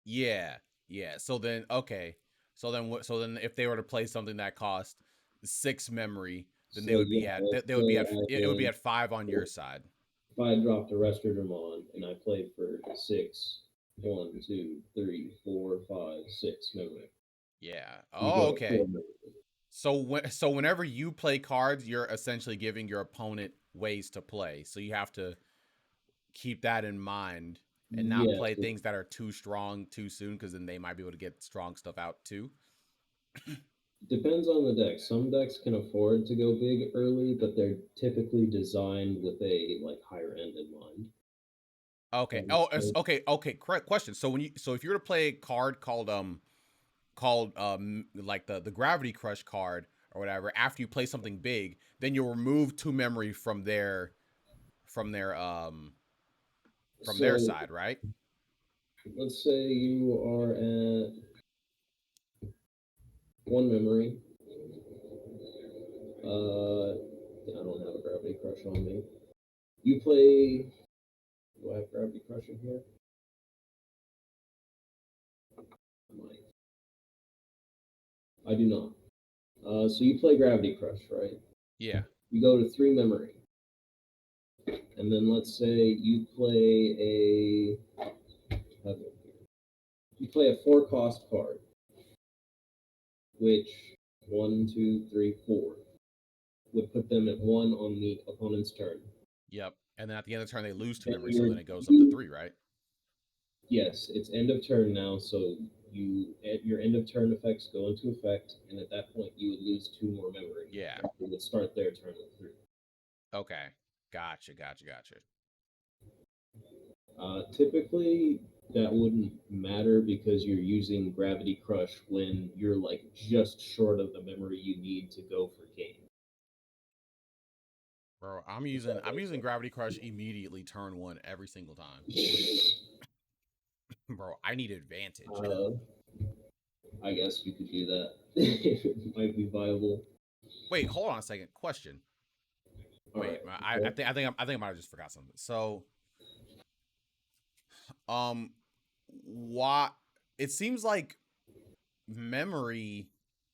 Yeah. Yeah. So then okay. So then if they were to play something that cost six memory, then So yeah, let's they would say be at it would be at five on your side. if I dropped a Restordramon and I played for six, one, two, three, four, five, six memory. Yeah. You Oh, go to four okay. memory. So whenever you play cards, you're essentially giving your opponent ways to play. So you have to keep that in mind and not Yes, play things that are too strong too soon because then they might be able to get strong stuff out too. depends on the deck. Some decks can afford to go big early, but they're typically designed with a like higher end in mind. Okay. Um, Oh, so, okay. Okay. Correct question. So if you were to play a card called like the Gravity Crush card or whatever, after you play something big, then you'll remove two memory from their um from their so side, right? let's say you are at one memory. I don't have a Gravity Crush on me. You play. Do I have Gravity Crush in here? I might. I do not. So you play Gravity Crush, right? Yeah. You go to three memory, and then let's say you play you play a four cost card, which one, two, three, four would put them at one on the opponent's turn. Yep. And then at the end of the turn they lose two Then memory, so you're then it goes up to you three, right? yes, it's end of turn now, so you at your end of turn effects go into effect, and at that point you would lose two more memory. Yeah. It would start their turn with three. Okay. Gotcha. Typically, that wouldn't matter because you're using Gravity Crush when you're like just short of the memory you need to go for game. Bro, I'm If using that I'm makes using Gravity Crush immediately turn one every single time. sense. Bro, I need advantage. Uh, I guess you could do that. It might be viable. Wait, hold on a second. Question. All right. Wait, I think I might have just forgot something. So, um, why? It seems like memory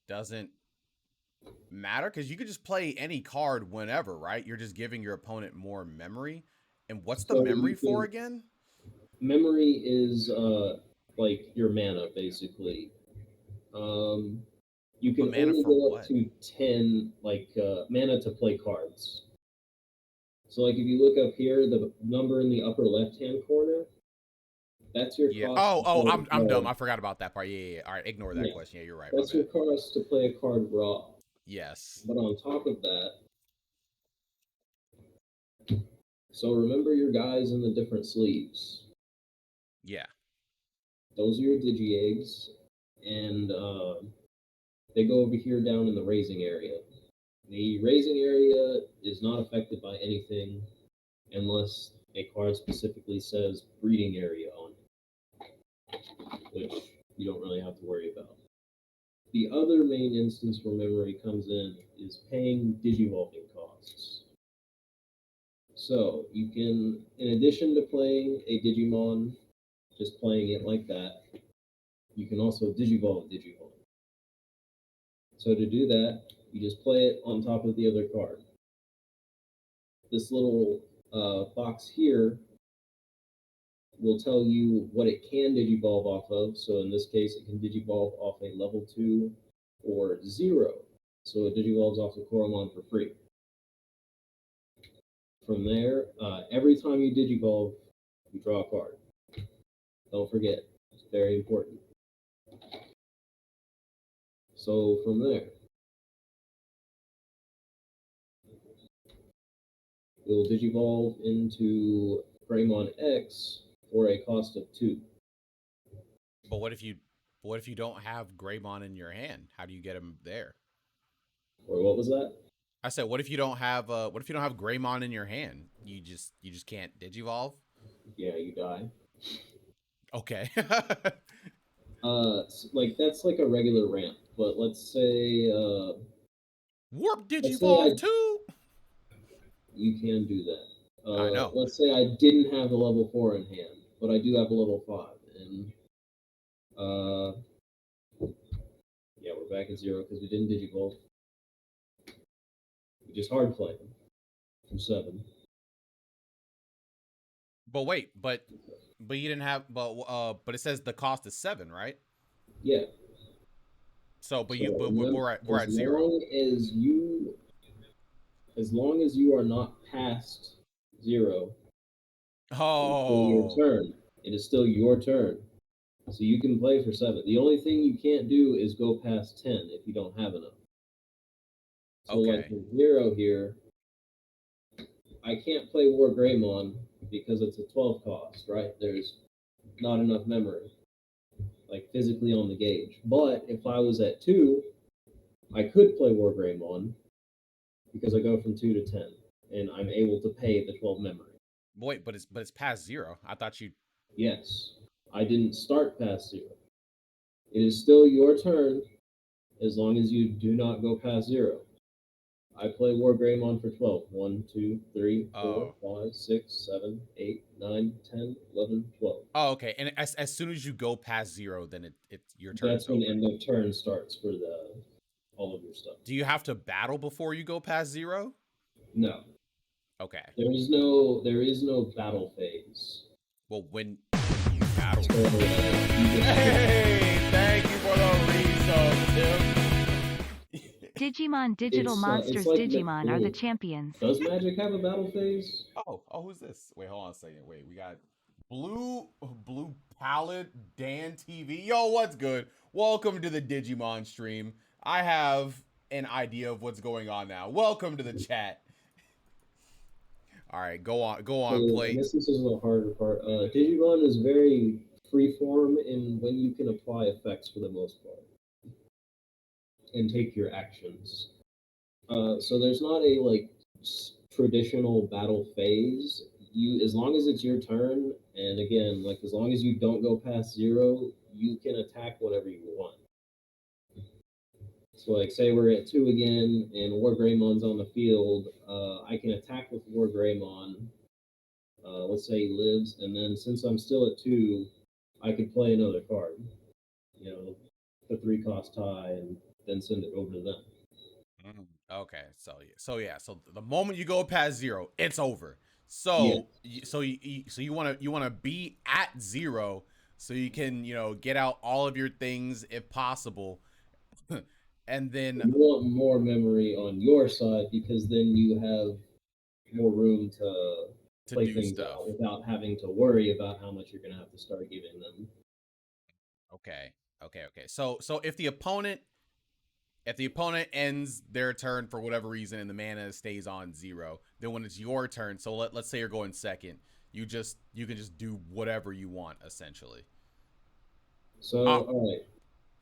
doesn't matter because you could just play any card whenever, right? You're just giving your opponent more memory. And what's the So memory you for can again? memory is like your mana basically. Um, you But can mana only for go up what? to 10 like mana to play cards. So like if you look up here, the number in the upper left hand corner, that's your Yeah. cost Oh, to oh, play I'm a I'm dumb. card. I forgot about that part. Yeah, yeah, yeah. All right, ignore that Yeah, question. Yeah, you're right. My that's your bad. cost to play a card raw. Yes. But on top of that, so remember your guys in the different sleeves. Yeah. Those are your digi eggs, and they go over here down in the raising area. The raising area is not affected by anything unless a card specifically says breeding area on it, which you don't really have to worry about. The other main instance where memory comes in is paying digivolving costs. So you can, in addition to playing a Digimon, just playing it like that, you can also digivolve Digimon. So to do that, you just play it on top of the other card. This little box here will tell you what it can digivolve off of. So in this case, it can digivolve off a level 2 or 0. So it digivolves off the Koromon for free. From there, every time you digivolve, you draw a card. Don't forget, it's very important. So from there, it will digivolve into Greymon X for a cost of 2. But what if you don't have Greymon in your hand? How do you get him there? Or what was that? I said, what if you don't have Greymon in your hand? You just can't digivolve? Yeah, you die. Okay. Like that's like a regular ramp. But Warp let's say digivolve too. you can do that. I know. Let's say I didn't have a level 4 in hand, but I do have a level 5, and uh, yeah, we're back at 0 because we didn't digivolve. We just hard played from 7. But wait, but you didn't have but it says the cost is 7, right? Yeah. So So but remember, we're at 0. as long as you are not past 0, it's still your Oh, turn. It is still your turn. So you can play for 7. The only thing you can't do is go past 10 if you don't have enough. So like okay. with 0 here, I can't play War Greymon because it's a 12 cost, right? There's not enough memory, like physically on the gauge. But if I was at 2, I could play War Greymon because I go from 2 to 10, and I'm able to pay the 12 memory. Wait, but it's past 0. I thought you. Yes, I didn't start past 0. It is still your turn as long as you do not go past 0. I play War Greymon for 12. 1, 2, 3, 4, Oh. 5, 6, 7, 8, 9, 10, 11, 12. Oh, okay. And as soon as you go past 0, then it's your turn's That's when over. end of turn starts for the all of your stuff. Do you have to battle before you go past 0? No, Okay. there is no battle phase. Well, when do you battle So then? you just Hey, thank you for the resub, Tim. Digimon Digital it's Monsters like Digimon are the champions. does Magic have a battle phase? Who's this? Wait, hold on a second. Wait, we got Blue Palette Dan TV. Yo, what's good? Welcome to the Digimon stream. I have an idea of what's going on now. Welcome to the chat. All right, go So on, I play. guess this is the harder part. Digimon is very freeform in when you can apply effects for the most part and take your actions. So there's not a like traditional battle phase. You, as long as it's your turn, and again, like as long as you don't go past 0, you can attack whatever you want. So like say we're at 2 again, and War Greymon's on the field. I can attack with War Greymon. Let's say he lives, and then since I'm still at 2, I could play another card. You know, the 3 cost tie, and then send it over to them. Okay, so the moment you go past 0, it's over. Yeah, So you want to be at 0 so you can get out all of your things if possible, and then you want more memory on your side because then you have more room to to play do things stuff. out without having to worry about how much you're going to have to start giving them. Okay. Okay. So if the opponent ends their turn for whatever reason and the mana stays on 0, then when it's your turn, so let's say you're going second, you can just do whatever you want essentially. So, Uh, all right.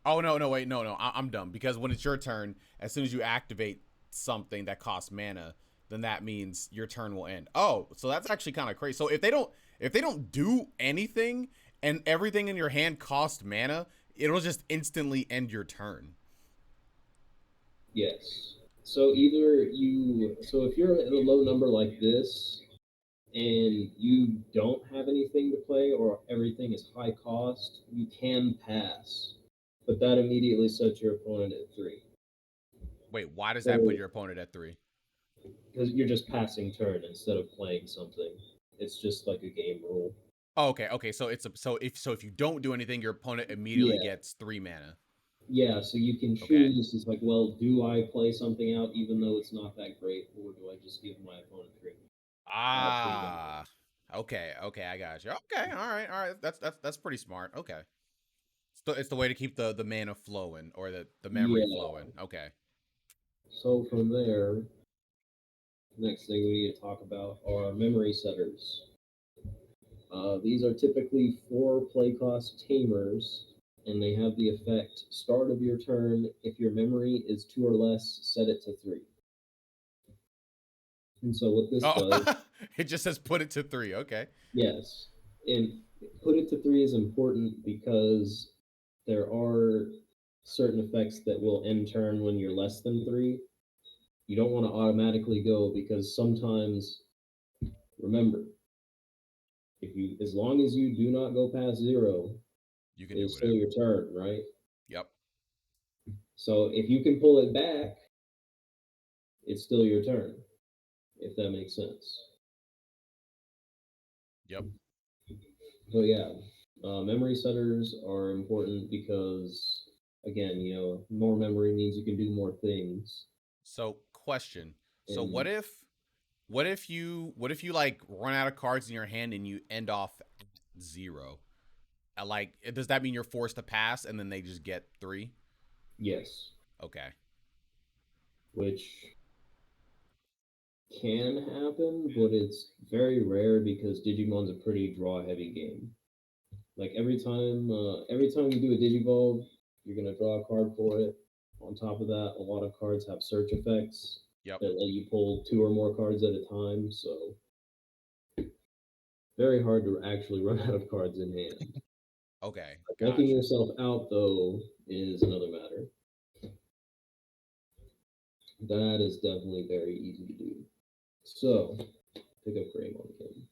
oh no wait no I'm dumb because when it's your turn, as soon as you activate something that costs mana, then that means your turn will end. Oh, so that's actually kind of crazy. So if they don't do anything and everything in your hand costs mana, it'll just instantly end your turn. Yes. So either so if you're at a low number like this and you don't have anything to play or everything is high cost, you can pass. But that immediately sets your opponent at 3. Wait, why does that put So your opponent at 3? because you're just passing turn instead of playing something. It's just like a game rule. Oh, okay. So if you don't do anything, your opponent immediately Yeah. gets 3 mana. Yeah, so you can Okay. choose. It's like, well, do I play something out even though it's not that great, or do I just give my opponent 3? 3 mana. Ah. Okay, I got you. Okay, all right. That's pretty smart. Okay. So it's the way to keep the mana flowing or the memory Yeah. flowing. Okay. So from there, next thing we need to talk about are memory setters. These are typically 4 play cost tamers, and they have the effect start of your turn. If your memory is 2 or less, set it to 3. And so what this Oh, does, it just says put it to 3. Okay. yes, and put it to 3 is important because there are certain effects that will end turn when you're less than 3. You don't want to automatically go because sometimes, remember, if you as long as you do not go past 0, You can do it's still whatever. your turn, right? Yep. So if you can pull it back, it's still your turn, if that makes sense. Yep. So yeah, memory setters are important because again, more memory means you can do more things. So, question. So And what if you like run out of cards in your hand and you end off at 0? Like, does that mean you're forced to pass and then they just get 3? yes, Okay. which can happen, but it's very rare because Digimon's a pretty draw heavy game. Like every time you do a Digivolve, you're gonna draw a card for it. On top of that, a lot of cards have search effects Yep. that let you pull 2 or more cards at a time. So very hard to actually run out of cards in hand. Okay. Wiping Gotcha. yourself out though is another matter. That is definitely very easy to do. So pick up Greymon again.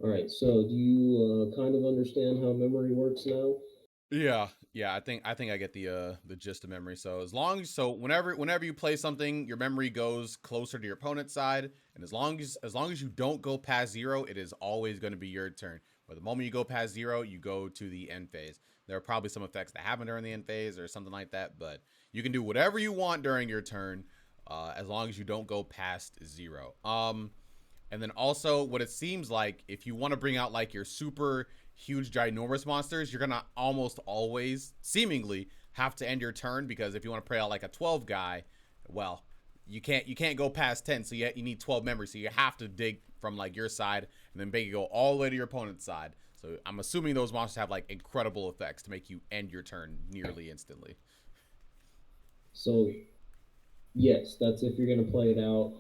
All right. So do you kind of understand how memory works now? Yeah. I think I get the gist of memory. So whenever you play something, your memory goes closer to your opponent's side, and as long as you don't go past 0, it is always going to be your turn. But the moment you go past 0, you go to the end phase. There are probably some effects that happen during the end phase or something like that, but you can do whatever you want during your turn, as long as you don't go past 0. And then also, what it seems like, if you want to bring out like your super huge, ginormous monsters, you're gonna almost always, seemingly, have to end your turn because if you want to play out like a 12 guy, well, you can't go past 10, so you need 12 memory, so you have to dig from like your side and then make it go all the way to your opponent's side. So I'm assuming those monsters have like incredible effects to make you end your turn nearly instantly. So yes, that's if you're gonna play it out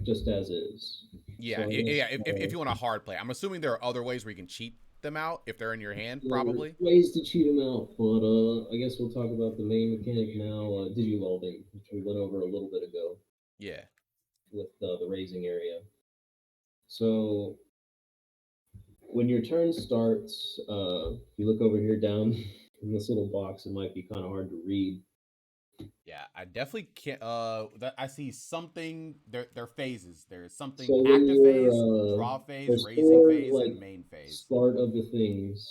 just as is. Yeah, So I guess if you want a hard play, I'm assuming there are other ways where you can cheat them out if they're in your hand, there's probably. ways to cheat them out, but I guess we'll talk about the main mechanic now, digivolving, which we went over a little bit ago Yeah. with the raising area. So when your turn starts, you look over here down in this little box. It might be kind of hard to read. Yeah, I definitely can't. I see something. There phases. There's something So when active you're phase, draw phase, there's raising 4 phase, like and main phase. start of the things.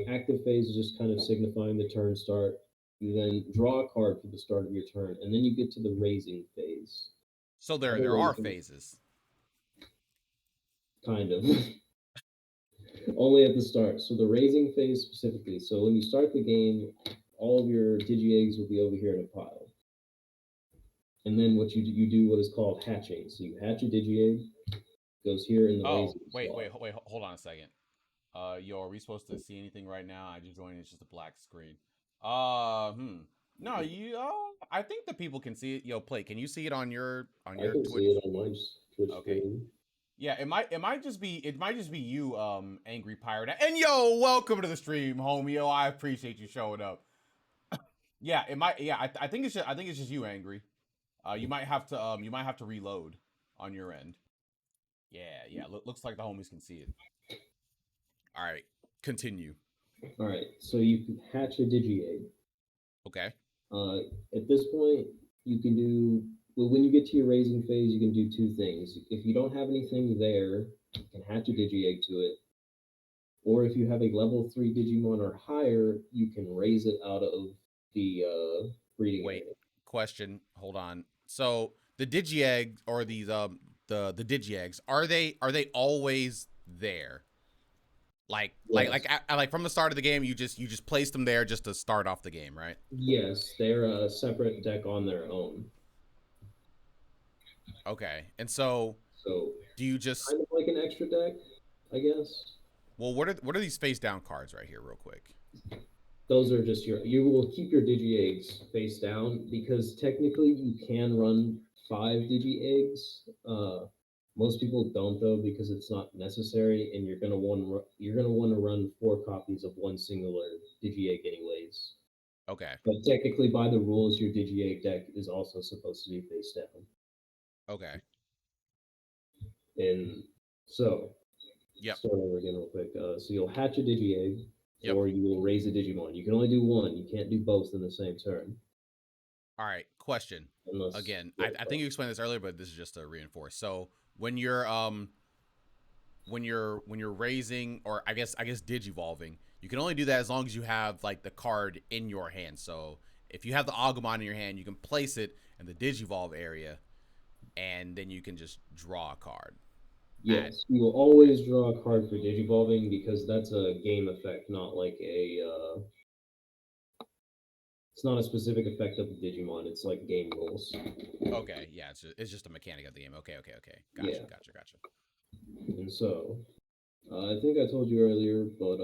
Active phase is just kind of signifying the turn start. You then draw a card for the start of your turn, and then you get to the raising phase. So there are Otherwise, phases. kind of. Only at the start. So the raising phase specifically. So when you start the game, all of your digi eggs will be over here in a pile. And then what you do what is called hatching. So you hatch a digi egg, goes here in the Oh, raising wait, slot. wait, wait. Hold on a second. Yo, are we supposed to see anything right now? I just joined. It's just a black screen. No, you. I think the people can see it. Yo, play. Can you see it on I your can see Twitch? it on my Twitch Okay. stream. Yeah, it might just be you, angry pirate. And yo, welcome to the stream, homie. Yo, I appreciate you showing up. Yeah, it might. Yeah, I think it's just you, angry. You might have to reload on your end. Yeah. Looks like the homies can see it. All right, continue. All right. So you can hatch a digi egg. Okay. Uh, at this point, you can do well, when you get to your raising phase, you can do two things. If you don't have anything there, you can hatch a digi egg to it, or if you have a level 3 Digimon or higher, you can raise it out of the breeding Wait. area. Question. Hold on. So the digi eggs or these the digi eggs are they always there? Yes, Like from the start of the game, you just place them there just to start off the game, right? yes, they're a separate deck on their own. Okay. And so So do you just kind of like an extra deck, I guess. well what are these face down cards right here, real quick? Those are just you will keep your digi eggs face down because technically you can run 5 digi eggs. Most people don't though because it's not necessary, and you're gonna want to run 4 copies of one singular digi egg anyways. Okay. But technically, by the rules, your digi egg deck is also supposed to be face down. Okay. And so Yep. start over again real quick. So you'll hatch a digi egg, Yep. or you will raise a Digimon. You can only do one. You can't do both in the same turn. All right. Question. Unless, Again, yeah, I think you explained this earlier, but this is just to reinforce. So when you're raising, or I guess digivolving, you can only do that as long as you have like the card in your hand. So if you have the Agumon in your hand, you can place it in the digivolve area, and then you can just draw a card. At yes, you will always draw a card for Digivolving because that's a game effect, not like a. It's not a specific effect of the Digimon. It's like game rules. okay, yeah, it's just a mechanic of the game. Okay, Yeah, gotcha. and so I think I told you earlier, but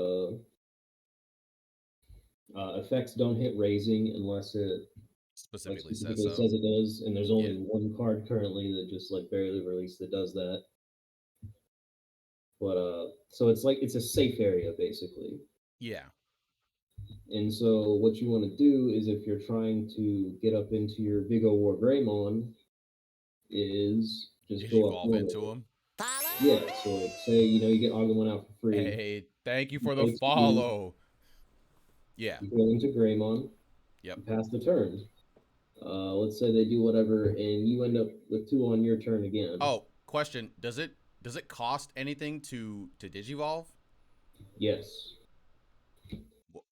effects don't hit raising unless it like Specifically says specifically so. says it does, and there's Yeah, only one card currently that just like barely released that does that. But so it's like it's a safe area basically. yeah. And so what you want to do is if you're trying to get up into your Big O War Greymon, is just go up Digivolve into normally. them. Yeah, so like say you get Agumon out for free. Hey, thank you You for the go to follow. Yeah. you go into Greymon, Yep. you pass the turn. Let's say they do whatever, and you end up with two on your turn again. Oh, question. Does it cost anything to digivolve? Yes.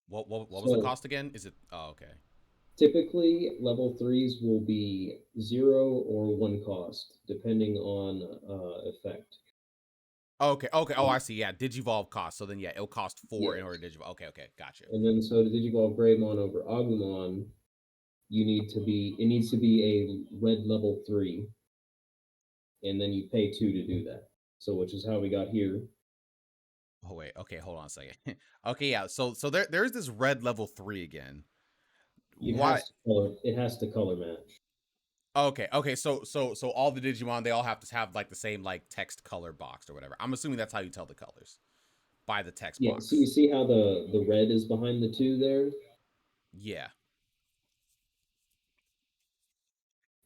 What was the So cost again? Is it? Oh, okay. typically level threes will be 0 or 1 cost, depending on effect. Okay. Oh, I see. Yeah, digivolve cost. So then, yeah, it'll cost 4 in Yes. order to digivolve. Okay, gotcha. And then so to Digivolve Greymon over Agumon, it needs to be a red level 3, and then you pay 2 to do that. So which is how we got here. Oh wait. Okay, hold on a second. Okay, yeah. So there's this red level 3 again. Why? It has to color match. Okay. So all the Digimon, they all have to have like the same like text color box or whatever. I'm assuming that's how you tell the colors, by the text Yeah, so you box. see how the red is behind the 2 there? Yeah.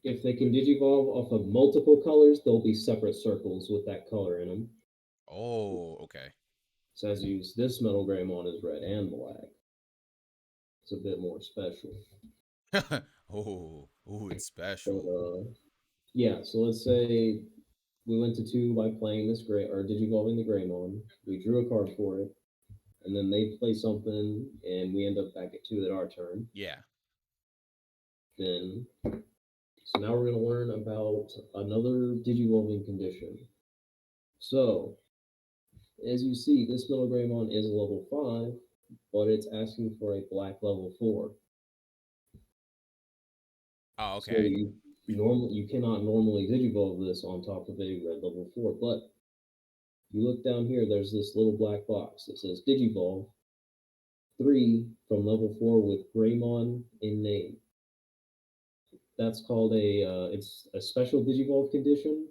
If they can digivolve off of multiple colors, there'll be separate circles with that color in them. Oh, okay. So as you use this Metal Greymon is red and black. It's a bit more special. Oh, it's But special. yeah, so let's say we went to 2 by playing this gray or digivolving the Greymon. We drew a card for it, and then they play something, and we end up back at 2 at our turn. Yeah. Then So now we're going to learn about another digivolving condition. So, as you see, this middle Greymon is level 5, but it's asking for a black level 4. Oh, So okay. you cannot normally digivolve this on top of a red level 4, but you look down here, there's this little black box that says digivolve 3 from level 4 with Greymon in name. That's called it's a special digivolve condition,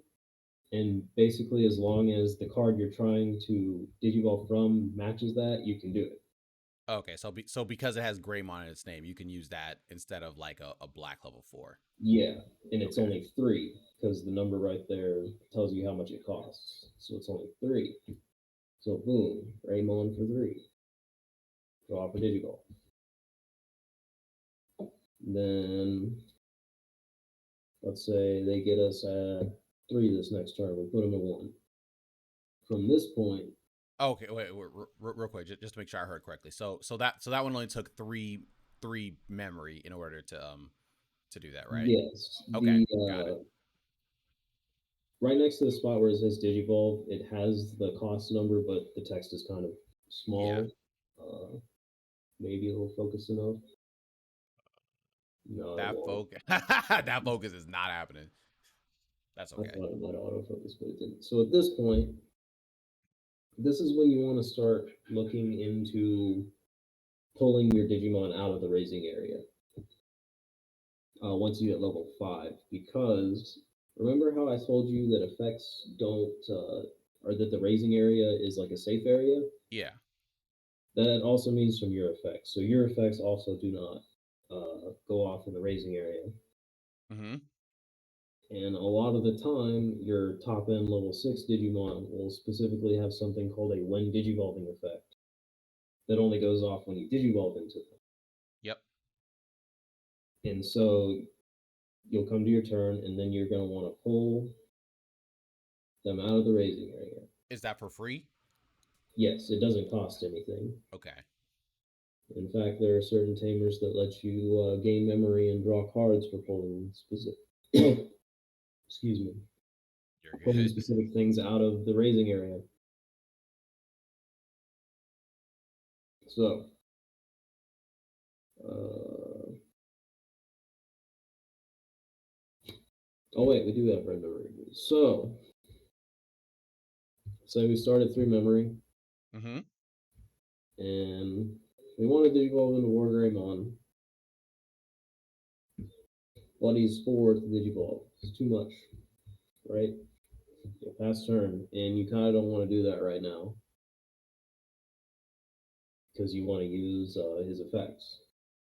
and basically as long as the card you're trying to digivolve from matches that, you can do it. Okay, so because it has Greymon in its name, you can use that instead of like a black level 4. Yeah, and it's Okay. only 3 because the number right there tells you how much it costs. So it's only 3. So boom, Greymon for 3. Draw for digivolve. Then let's say they get us at 3 this next turn. We put them at 1. From this point, Okay, wait, real quick, just to make sure I heard correctly. So that one only took three memory in order to do that, right? yes, Okay, the got it. right next to the spot where it says Digivolve, it has the cost number, but the text is kind of Yeah, small. Maybe it'll focus enough. No, it that won't. focus that focus is not happening. That's I okay. thought it might autofocus, but it didn't. So at this point, this is when you want to start looking into pulling your Digimon out of the raising area once you hit level 5. Because remember how I told you that effects don't, or that the raising area is like a safe area? Yeah. That also means from your effects. So your effects also do not go off in the raising area. Mm-hmm. And a lot of the time, your top end level 6 Digimon will specifically have something called a when digivolving effect that only goes off when you digivolve into them. Yep. And so you'll come to your turn, and then you're going to want to pull them out of the raising area. Is that for free? Yes, it doesn't cost anything. Okay. In fact, there are certain tamers that let you gain memory and draw cards for pulling specific. Excuse me. You're Pulling good. specific things out of the raising area. So, uh, oh wait, we do have red memory. So, say we start at 3 memory, Mm-hmm. and we wanted to digivolve into War Greymon, but he's 4 to digivolve. It's too much, right? You'll pass turn, and you kind of don't want to do that right now because you want to use his effects.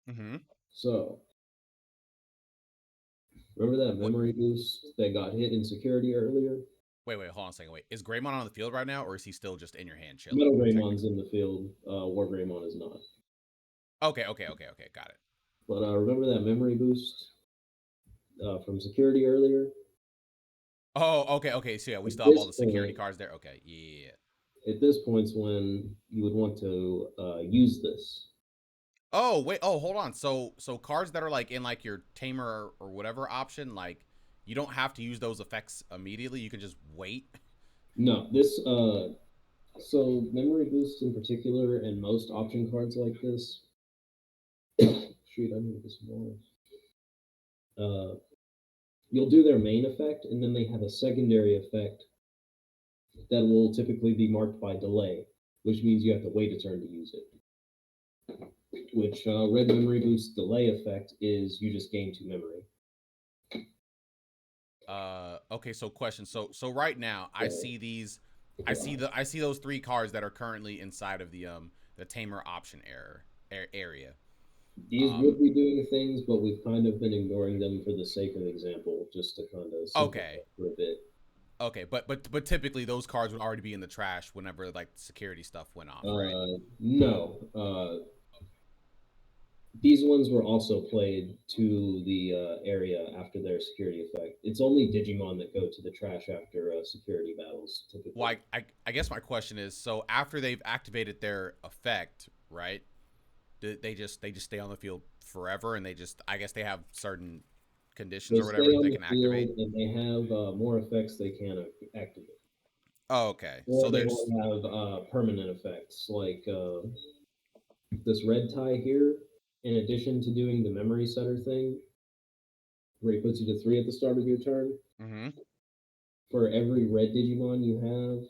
Mm-hmm. So, remember that What? memory boost that got hit in security earlier? Wait, hold on a second. Wait, is Greymon on the field right now, or is he still just in your hand chilling? Metal Greymon's Technically. in the field. War Greymon is not. Okay. Got it. But remember that memory boost from security earlier? Oh, okay. So yeah, we At still have all this the security point, cards there. Okay, yeah. at this point's when you would want to use this. Oh wait. Oh, hold on. So cards that are like in like your tamer or whatever option, like you don't have to use those effects immediately. You can just wait. No, this so memory boosts in particular, and most option cards like this. Shoot, I need this more. Uh, you'll do their main effect, and then they have a secondary effect that will typically be marked by delay, which means you have to wait a turn to use it. Which red memory boost delay effect is you just gain 2 memory. Okay. So question. So right now I So see these. I see those three cards that are currently inside of the tamer option area. these would Um. be doing things, but we've kind of been ignoring them for the sake of example, just to kind of simplify Okay. for a bit. Okay. But typically those cards would already be in the trash whenever like security stuff went off, right? No, these ones were also played to the area after their security effect. It's only Digimon that go to the trash after security battles, Well, typically. I guess my question is, so after they've activated their effect, right? They just stay on the field forever, and they just I guess they have certain conditions They or stay whatever that on they the can field activate? and they have more effects they can activate, Oh, okay. or So they there's will have permanent effects like this red tie here. In addition to doing the memory setter thing, where he puts you to 3 at the start of your turn, hmm for every red Digimon you have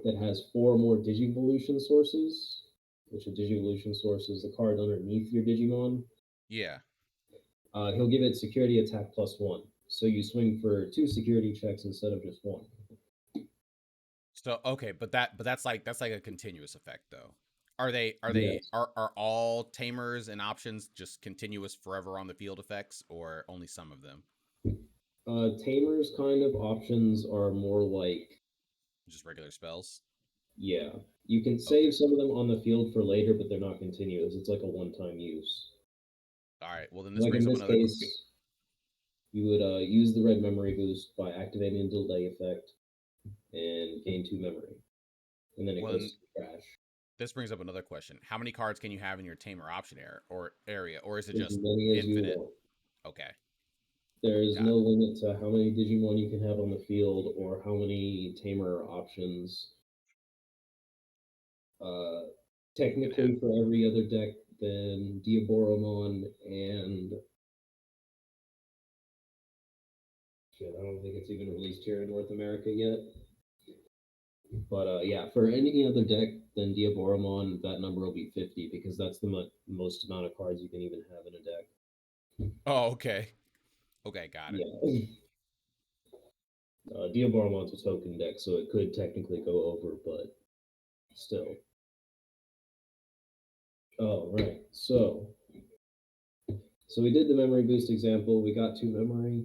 that has 4 more Digivolution sources, which a Digivolution source is the card underneath your Digimon, yeah. he'll give it security attack +1. So you swing for 2 security checks instead of just 1. So okay, but that's like a continuous effect though. Yes. Are all tamers and options just continuous forever on the field effects or only some of them? Tamers kind of options are more like, Just regular spells? yeah, you can Okay. save some of them on the field for later, but they're not continuous. It's like a one-time use. All right. Well, then this Like brings in up this another case, you would use the red memory boost by activating the delay effect and gain 2 memory, and then it well, then goes to the trash. this brings up another question. How many cards can you have in your tamer option area or is it As just many as you infinite? want. Okay. There is Got no it. limit to how many Digimon you can have on the field or how many tamer options. Uh, You can have. Technically, for every other deck than Diaboromon and shit, I don't think it's even released here in North America yet. But yeah, for any other deck than Diaboromon, that number will be 50 because that's the most amount of cards you can even have in a deck. Oh, okay. Okay, got it. Yeah. Diaboromon's a token deck, so it could technically go over, but still. Oh, right. So we did the memory boost example. We got 2 memory.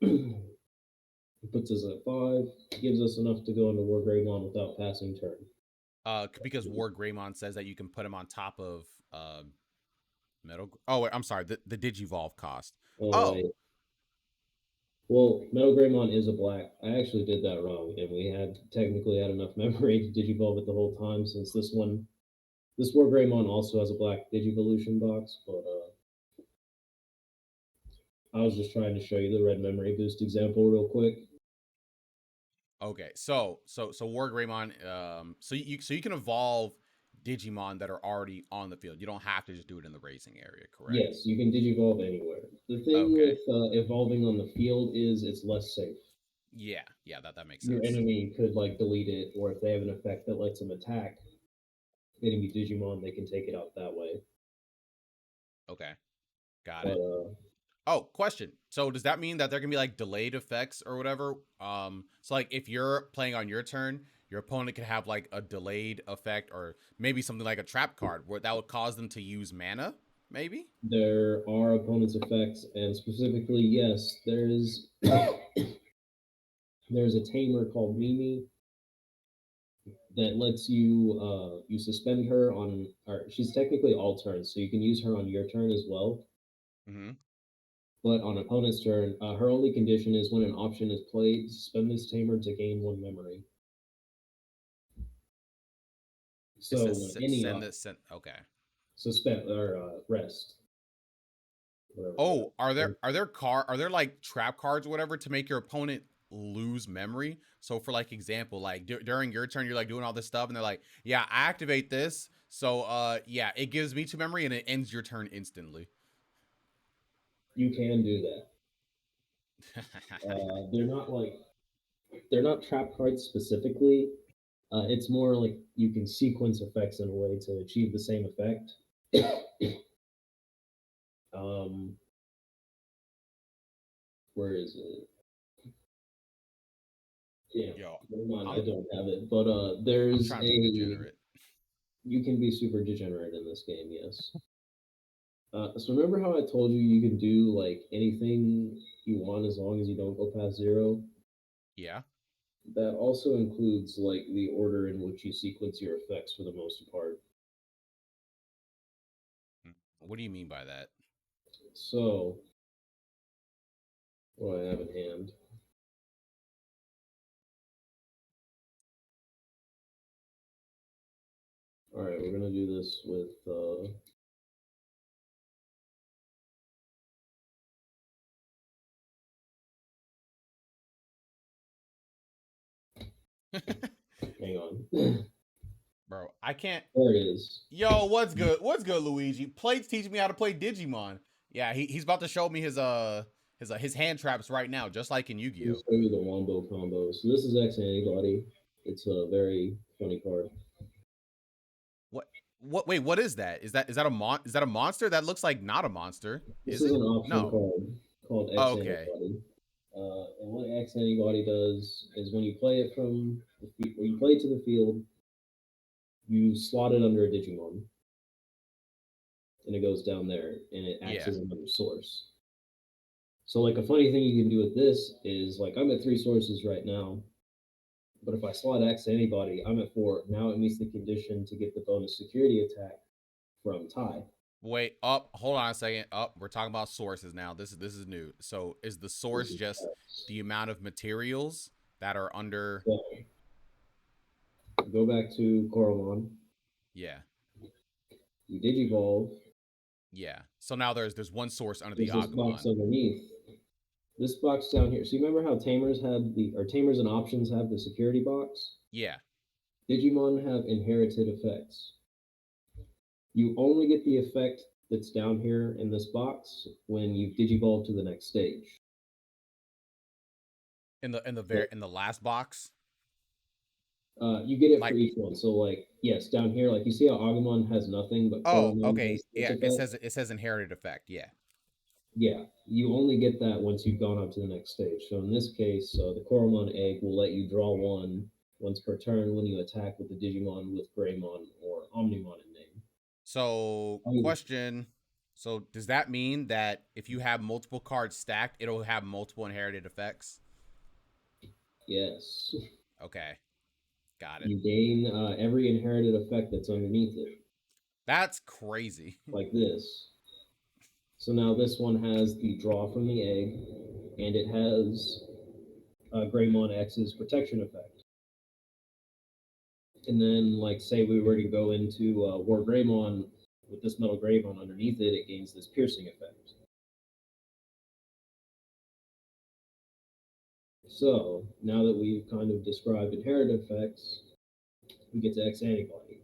It puts us at 5. Gives us enough to go into War Greymon without passing turn. Because War Greymon says that you can put him on top of Metal. Oh, wait, I'm sorry. The Digivolve cost. All Oh, right. Well, Metal Greymon is a black. I actually did that wrong, and we had technically had enough memory to digivolve it the whole time. Since this War Greymon also has a black Digivolution box, but I was just trying to show you the red memory boost example real quick. okay. So War Greymon. So you can evolve Digimon that are already on the field. You don't have to just do it in the racing area, correct? Yes, you can digivolve anywhere. The thing Okay. with evolving on the field is it's less safe. Yeah. Yeah. That makes Your sense. enemy could like delete it, or if they have an effect that lets them attack enemy Digimon, they can take it out that way. Okay. Got But it. Oh, question. So does that mean that there can be like delayed effects or whatever? So like if you're playing on your turn, your opponent could have like a delayed effect or maybe something like a trap card where that would cause them to use mana, maybe? there are opponents' effects, and specifically, yes, there's a tamer called Mimi that lets you suspend her on, or she's technically all turns, so you can use her on your turn as well. Mm-hmm. But on opponent's turn, her only condition is when an option is played, suspend this tamer to gain 1 memory. It So says when any send this send okay. suspend or rest, whatever Oh, are there that. are there like trap cards or whatever to make your opponent lose memory? So for like example, like during your turn, you're like doing all this stuff, and they're like, "Yeah, I activate this, so yeah, it gives me 2 memory, and it ends your turn instantly." You can do that. They're not trap cards specifically. It's more like you can sequence effects in a way to achieve the same effect. um, where is it? Yeah, Yo, never mind. I I'm don't have it, but I'm there's trying to be a. degenerate. You can be super degenerate in this game. Yes. So remember how I told you you can do like anything you want as long as you don't go past 0? Yeah. That also includes like the order in which you sequence your effects for the most part. What do you mean by that? So what do I have in hand? All right, we're gonna do this with Hang on. Bro, I can't. There it is. Yo, what's good? What's good, Luigi? Plate's teaching me how to play Digimon. Yeah, he's about to show me his hand traps right now, just like in Let me Yu-Gi-Oh. show you the Wombo combo. So this is X Antibody. It's a very funny card. What? Wait, what is that? Is that a monster? That looks like not a monster. This Is is it? an option No. card called Oh, X okay. Antibody. And what X Antibody does is when you play it from when you play it to the field, you slot it under a Digimon, and it goes down there, and it acts Yeah. as another source. So, like a funny thing you can do with this is like I'm at 3 sources right now, but if I slot X Antibody, I'm at 4. Now it meets the condition to get the bonus security attack from tie. Wait, up. Hold on a second. Up. We're talking about sources now. This is new. So, is the This source is just X. the amount of materials that are under? So go back to Coromon. Yeah. You Digivolve. Yeah. So now there's one source under the There's this box Agumon. underneath. This box down here. So you remember how Tamers had Tamers and options have the security box? Yeah. Digimon have inherited effects. You only get the effect that's down here in this box when you Digivolve to the next stage. In the last box. You get it for Like, each one. So like yes, down here, like you see how Agumon has nothing, but oh, Coromon okay. has this Yeah, it effect. says inherited effect. Yeah. Yeah, you only get that once you've gone up to the next stage. So in this case, the Coromon egg will let you draw one once per turn when you attack with the Digimon with Greymon or Omnimon in name. So, question. So, does that mean that if you have multiple cards stacked, it'll have multiple inherited effects? Yes, Okay. Got it. you gain every inherited effect that's underneath it, That's crazy. like this. So now this one has the draw from the egg, and it has Greymon X's protection effect. And then, like, say we were to go into War Greymon with this Metal Greymon underneath it, it gains this piercing effect. So now that we've kind of described inherited effects, we get to X antibody.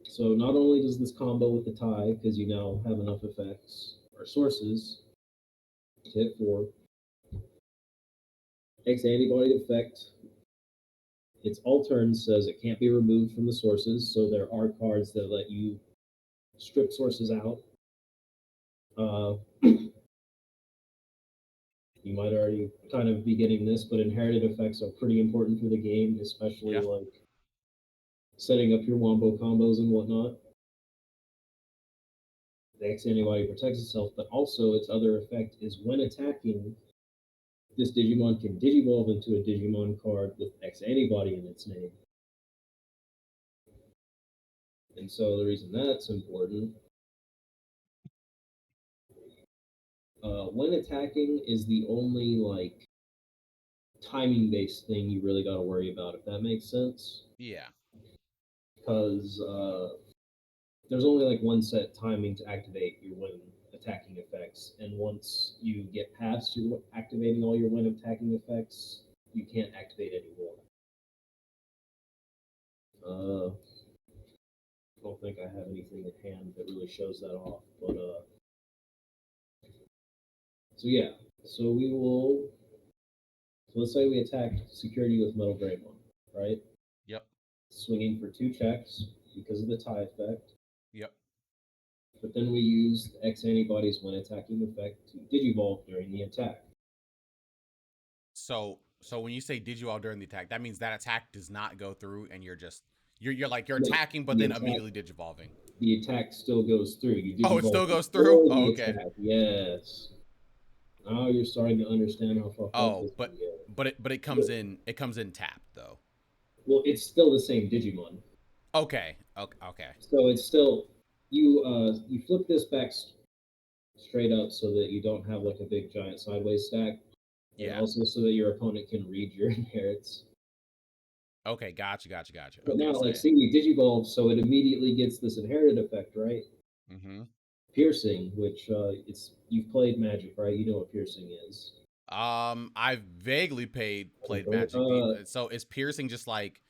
So not only does this combo with the tie, because you now have enough effects or sources to hit 4, X antibody effect. Its all turn says it can't be removed from the sources, so there are cards that let you strip sources out. You might already kind of be getting this, but inherited effects are pretty important for the game, especially Yeah. like setting up your wombo combos and whatnot. The X antibody protects itself, but also its other effect is when attacking, this Digimon can Digivolve into a Digimon card with X antibody in its name. And so the reason that's important, when attacking is the only like timing based thing you really got to worry about, if that makes sense. Yeah. Because there's only like one set timing to activate your when attacking effects, and once you get past your activating all your when attacking effects, you can't activate anymore. I don't think I have anything at hand that really shows that off, but so yeah, so we will. So let's say we attack security with Metal Greymon, right? Yep. Swinging for 2 checks because of the tie effect. Yep. But then we use the X antibodies when attacking effect to Digivolve during the attack. So when you say Digimon during the attack, that means that attack does not go through, and you're No, attacking, but the then attack immediately digivolving. the attack still goes through. You Oh, it Digivolve still goes through. before Oh, the okay. attack. Yes. Now you're starting to understand how fucked up Oh, this can get. but it comes in tapped though. Well, it's still the same Digimon. Okay. Okay. So it's still you flip this back straight up so that you don't have like a big giant sideways stack, and Yeah. also so that your opponent can read your inherits. Okay. Gotcha. But Okay. now, So like, yeah. see, you Digivolve, so it immediately gets this inherited effect, right? Mm-hmm. Piercing, which it's you've played Magic, right? You know what piercing is. I've vaguely played Okay. Magic. So is piercing just like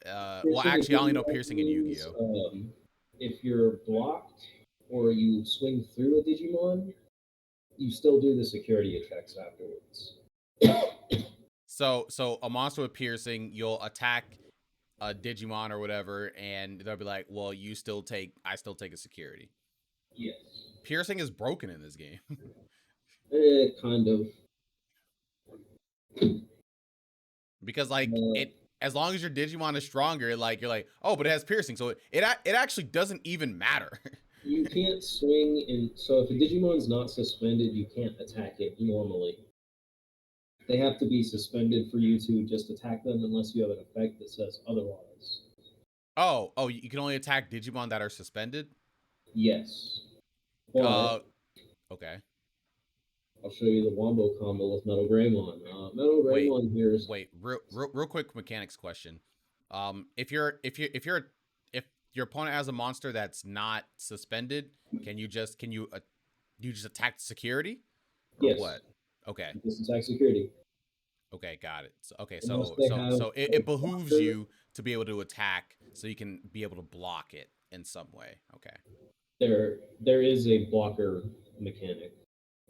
well, Piercing actually, I only know Digimon piercing in means Yu-Gi-Oh. if you're blocked or you swing through a Digimon, you still do the security effects afterwards. So a monster with piercing, you'll attack a Digimon or whatever, and they'll be like, "Well, I still take a security." Yes. Piercing is broken in this game Kind of. because like Uh, it, as long as your Digimon is stronger, like you're like, "Oh, but it has piercing," so it actually doesn't even matter. you can't swing in. So if a Digimon's not suspended, you can't attack it normally. They have to be suspended for you to just attack them unless you have an effect that says otherwise. Oh, you can only attack Digimon that are suspended. Yes. But Uh, okay. I'll show you the wombo combo with Metal Greymon. Metal Wait, Greymon here's wait, real quick mechanics question. If your opponent has a monster that's not suspended, can you do you just attack security or yes, what? Okay, this attack security. okay, got it. So, okay, Unless they have so it a behooves blocker, you to be able to attack, so you can be able to block it in some way. Okay. there is a blocker mechanic.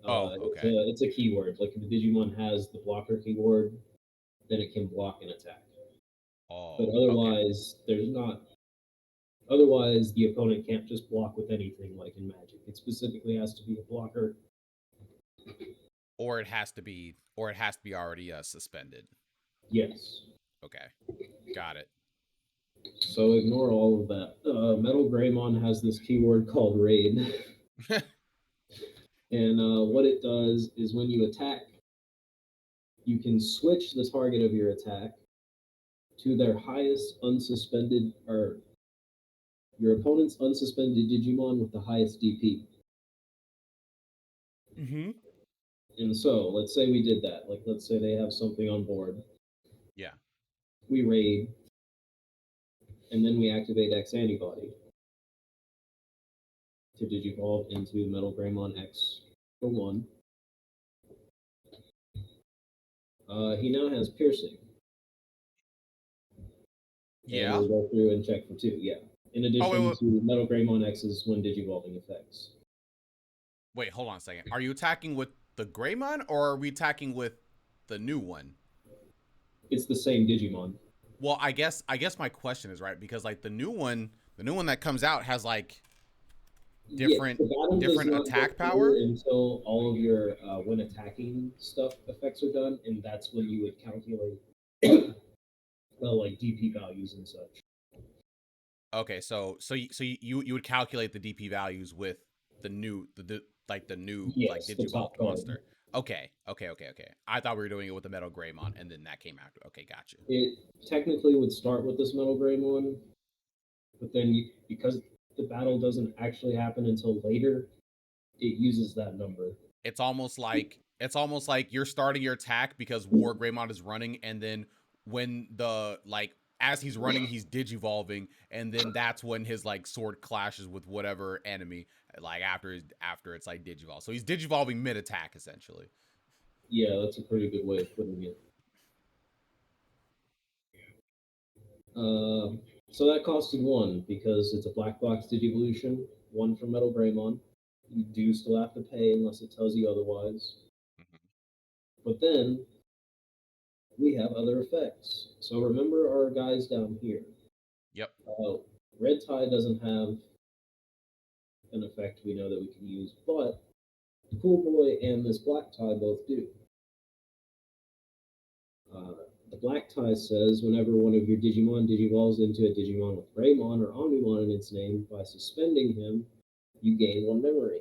Oh, okay. It's a keyword. Like if a Digimon has the blocker keyword, then it can block an attack. But Oh, okay. otherwise, there's not. Otherwise, the opponent can't just block with anything like in Magic. It specifically has to be a blocker. Or it has to be already suspended. Yes. Okay, got it. So ignore all of that. Metal Greymon has this keyword called Raid. And what it does is when you attack, you can switch the target of your attack to their highest unsuspended or your opponent's unsuspended Digimon with the highest DP. Mm-hmm. And so, let's say we did that. Like, let's say they have something on board. Yeah. We raid, and then we activate X Antibody to Digivolve into Metal Greymon X for one. He now has Piercing, and Yeah. we'll go through and check for two. Yeah. In Oh addition to Metal Greymon X's when Digivolving effects. wait, hold on a second. Are you attacking with the Greymon or are we attacking with the new one? It's the same Digimon. Well, I guess my question is right because like the new one that comes out has like Yeah, different the battle does different not get attack better power. until all of your when attacking stuff effects are done, and that's when you would calculate like DP values and such. Okay, you would calculate the DP values with the new like Yes, the top digivolved card. monster. Okay. I thought we were doing it with the Metal Greymon and then that came after. Okay, gotcha. It technically would start with this Metal Greymon, but then because the battle doesn't actually happen until later, it uses that number. It's almost like you're starting your attack because War Greymon is running, and then when the like as he's running, he's digivolving, and then that's when his like sword clashes with whatever enemy like after it's like digivolve. So he's digivolving mid attack essentially. Yeah, that's a pretty good way of putting it. Uh, so that costed one because it's a black box Digivolution, one from Metal Greymon. You do still have to pay unless it tells you otherwise. Mm-hmm. But then we have other effects. So remember our guys down here. Yep. Uh, Red Tie doesn't have an effect we know that we can use, but Cool Boy and this Black Tie both do. Uh, the Black Tie says whenever one of your Digimon digivolves into a Digimon with Greymon or Omnimon in its name, by suspending him, you gain one memory.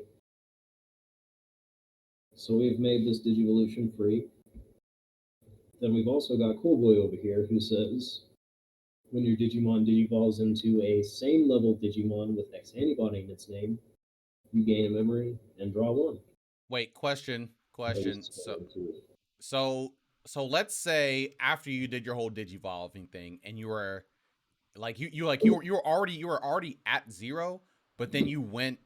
So we've made this Digivolution free. Then we've also got Cool Boy over here who says when your Digimon digivolves into a same level Digimon with X antibody in its name, you gain a memory and draw one. Wait, question. Based So into so so let's say after you did your whole digivolving thing and you were like you were already at zero, but then you went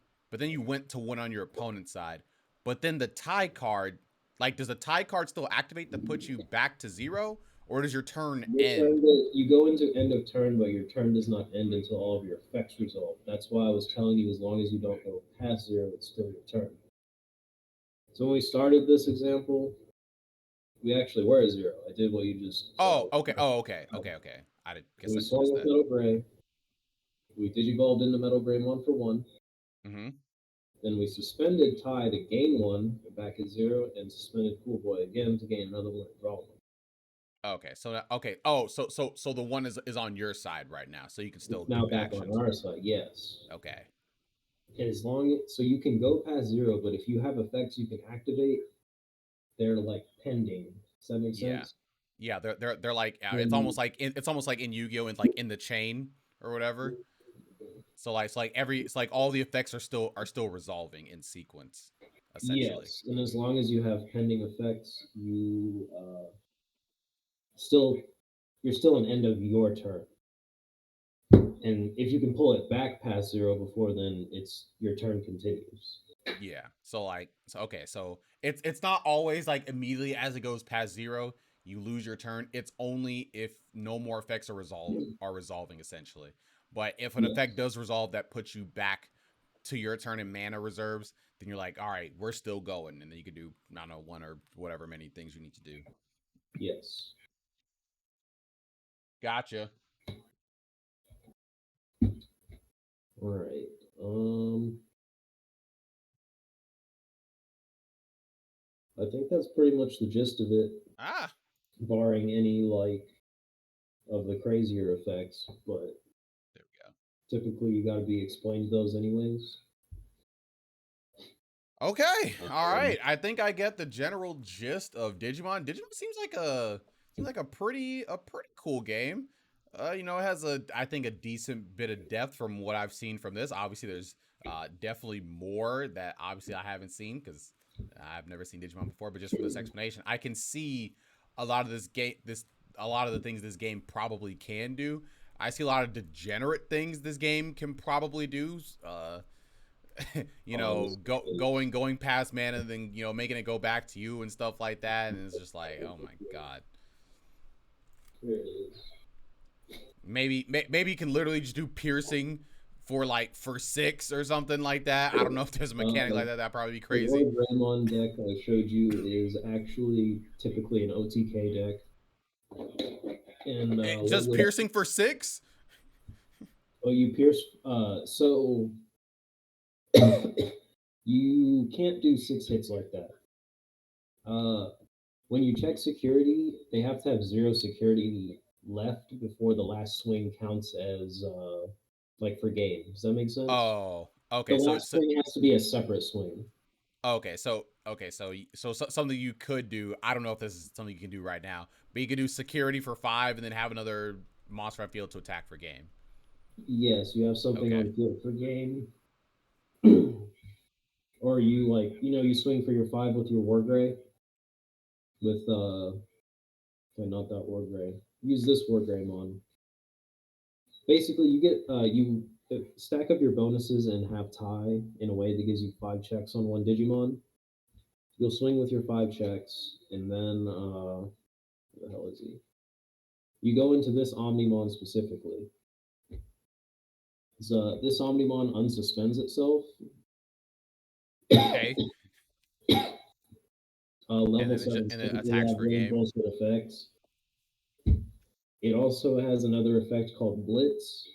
to one on your opponent's side. But then the tie card, Like, does the tie card still activate to put you back to 0, or does your turn Your end? turn you go into end of turn, but your turn does not end until all of your effects resolve. That's why I was telling you, as long as you don't go past 0, it's still your turn. So when we started this example, we actually were at 0. I did what you just said. Oh, okay. Oh, okay. Okay. Okay. Guess We I swung missed with that. Metal Gray. We digivolved into Metal Gray 1 for 1. Mm-hmm. Then we suspended Tie to gain 1, back at 0, and suspended Cool Boy again to gain another 1 and draw 1. Okay. So okay. Oh, so the one is on your side right now, so you can still It's now do back on actions. our side, yes. Okay. As long so you can go past 0, but if you have effects you can activate, they're like pending. Does that make Yeah. sense? Yeah. They're like And it's almost like in Yu-Gi-Oh! And like in the chain or whatever. So like it's like all the effects are still resolving in sequence, essentially. yes, and as long as you have pending effects, you still you're still an end of your turn. And if you can pull it back past 0 before then, it's your turn continues. Yeah. So okay, so it's not always like immediately as it goes past 0, you lose your turn. It's only if no more effects are resolving essentially. But if an effect Yes, does resolve that puts you back to your turn in mana reserves, then you're like, all right, we're still going, and then you can do I don't know 1 or whatever many things you need to do. yes. Gotcha. All right. I think that's pretty much the gist of it, Ah, barring any like of the crazier effects. But there we go. typically, you got to be explained those anyways. Okay, all Um, right. I think I get the general gist of Digimon. Digimon seems like a pretty cool game. It has I think a decent bit of depth from what I've seen from this. Obviously, there's definitely more that obviously I haven't seen because I've never seen Digimon before. But just from this explanation, I can see a lot of a lot of the things this game probably can do. I see a lot of degenerate things this game can probably do. honestly, Going past mana and then making it go back to you and stuff like that, and it's just like, oh my god. there it is. Maybe you can literally just do piercing for 6 or something like that. I don't know if there's a mechanic like that. That'd probably be The crazy. Lord Raymond deck I showed you is actually typically an OTK deck. And what Just would piercing for 6. you pierce? So you can't do 6 hits like that. When you check security, they have to have 0 security left before the last swing counts as like for game. Does that make sense? Oh, The okay. last swing has to be a separate swing. Something you could do. I don't know if this is something you can do right now, but you could do security for 5 and then have another monster on field to attack for game. Yes, you have something Okay. on field for game. Or you like, you swing for your 5 with your War Gray with okay, not that War Gray. Use this War Gray mon. Basically, you get you stack up your bonuses and have tie in a way that gives you 5 checks on one Digimon. You'll swing with your 5 checks, and then where the hell is he? You go into this Omnimon specifically. So this Omnimon unsuspends itself. Okay. And Level then 7s and then typically attacks have for really game. bullshit effects. It also has another effect called Blitz.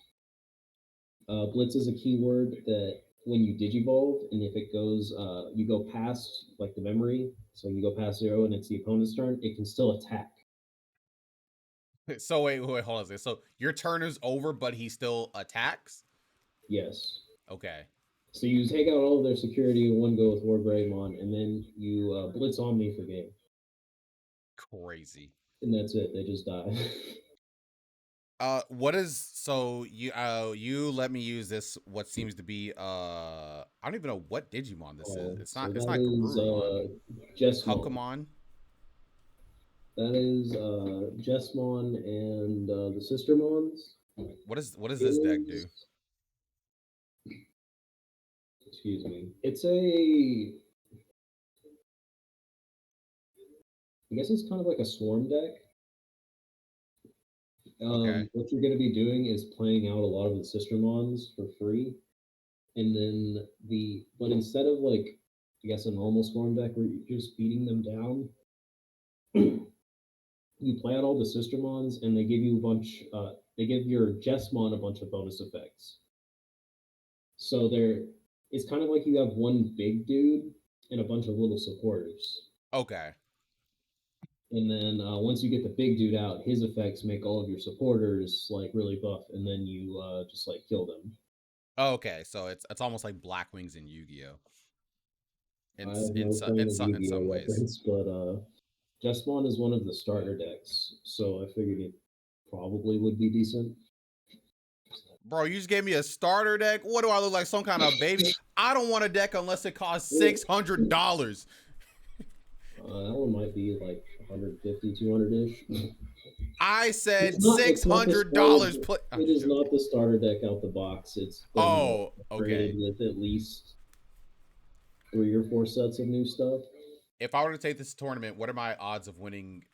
Blitz is a keyword that when you digivolve, and if it goes, you go past like the memory, so you go past 0 and it's the opponent's turn, it can still attack. So wait, hold on a second. So your turn is over, but he still attacks. Yes. Okay. So you take out all of their security in one go with War Greymon, and then you Blitz Omni for game, Crazy. and that's it. They just die. What is so you let me use this what seems to be I don't even know what Digimon this is. It's So not it's that not is Garurumon. Jessmon. Hakumon. That is Jessmon and the Sistermons. What does It this deck do? is, excuse me. It's a I guess it's kind of like a swarm deck. Okay. What you're going to be doing is playing out a lot of the sister mons for free, and then but instead of like I guess a normal swarm deck where you're just beating them down, you play out all the sister mons, and they give you a bunch. They give your Jessmon a bunch of bonus effects. So it's kind of like you have one big dude and a bunch of little supporters. Okay. And then once you get the big dude out, his effects make all of your supporters like really buff, and then you just like kill them. Okay. So it's almost like Black Wings in Yu-Gi-Oh. I have no frame of In Yu-Gi-Oh some ways. reference, but Jesmon is one of the starter decks, so I figured it probably would be decent. Bro, you just gave me a starter deck. What do I look like? Some kind of baby? I don't want a deck unless it costs $600. That one might be like 150, 200 ish. I said It's not the $600. I'm It just is joking. not the starter deck out the box. It's been Oh, upgraded okay. with at least 3 or 4 sets of new stuff. If I were to take this tournament, what are my odds of winning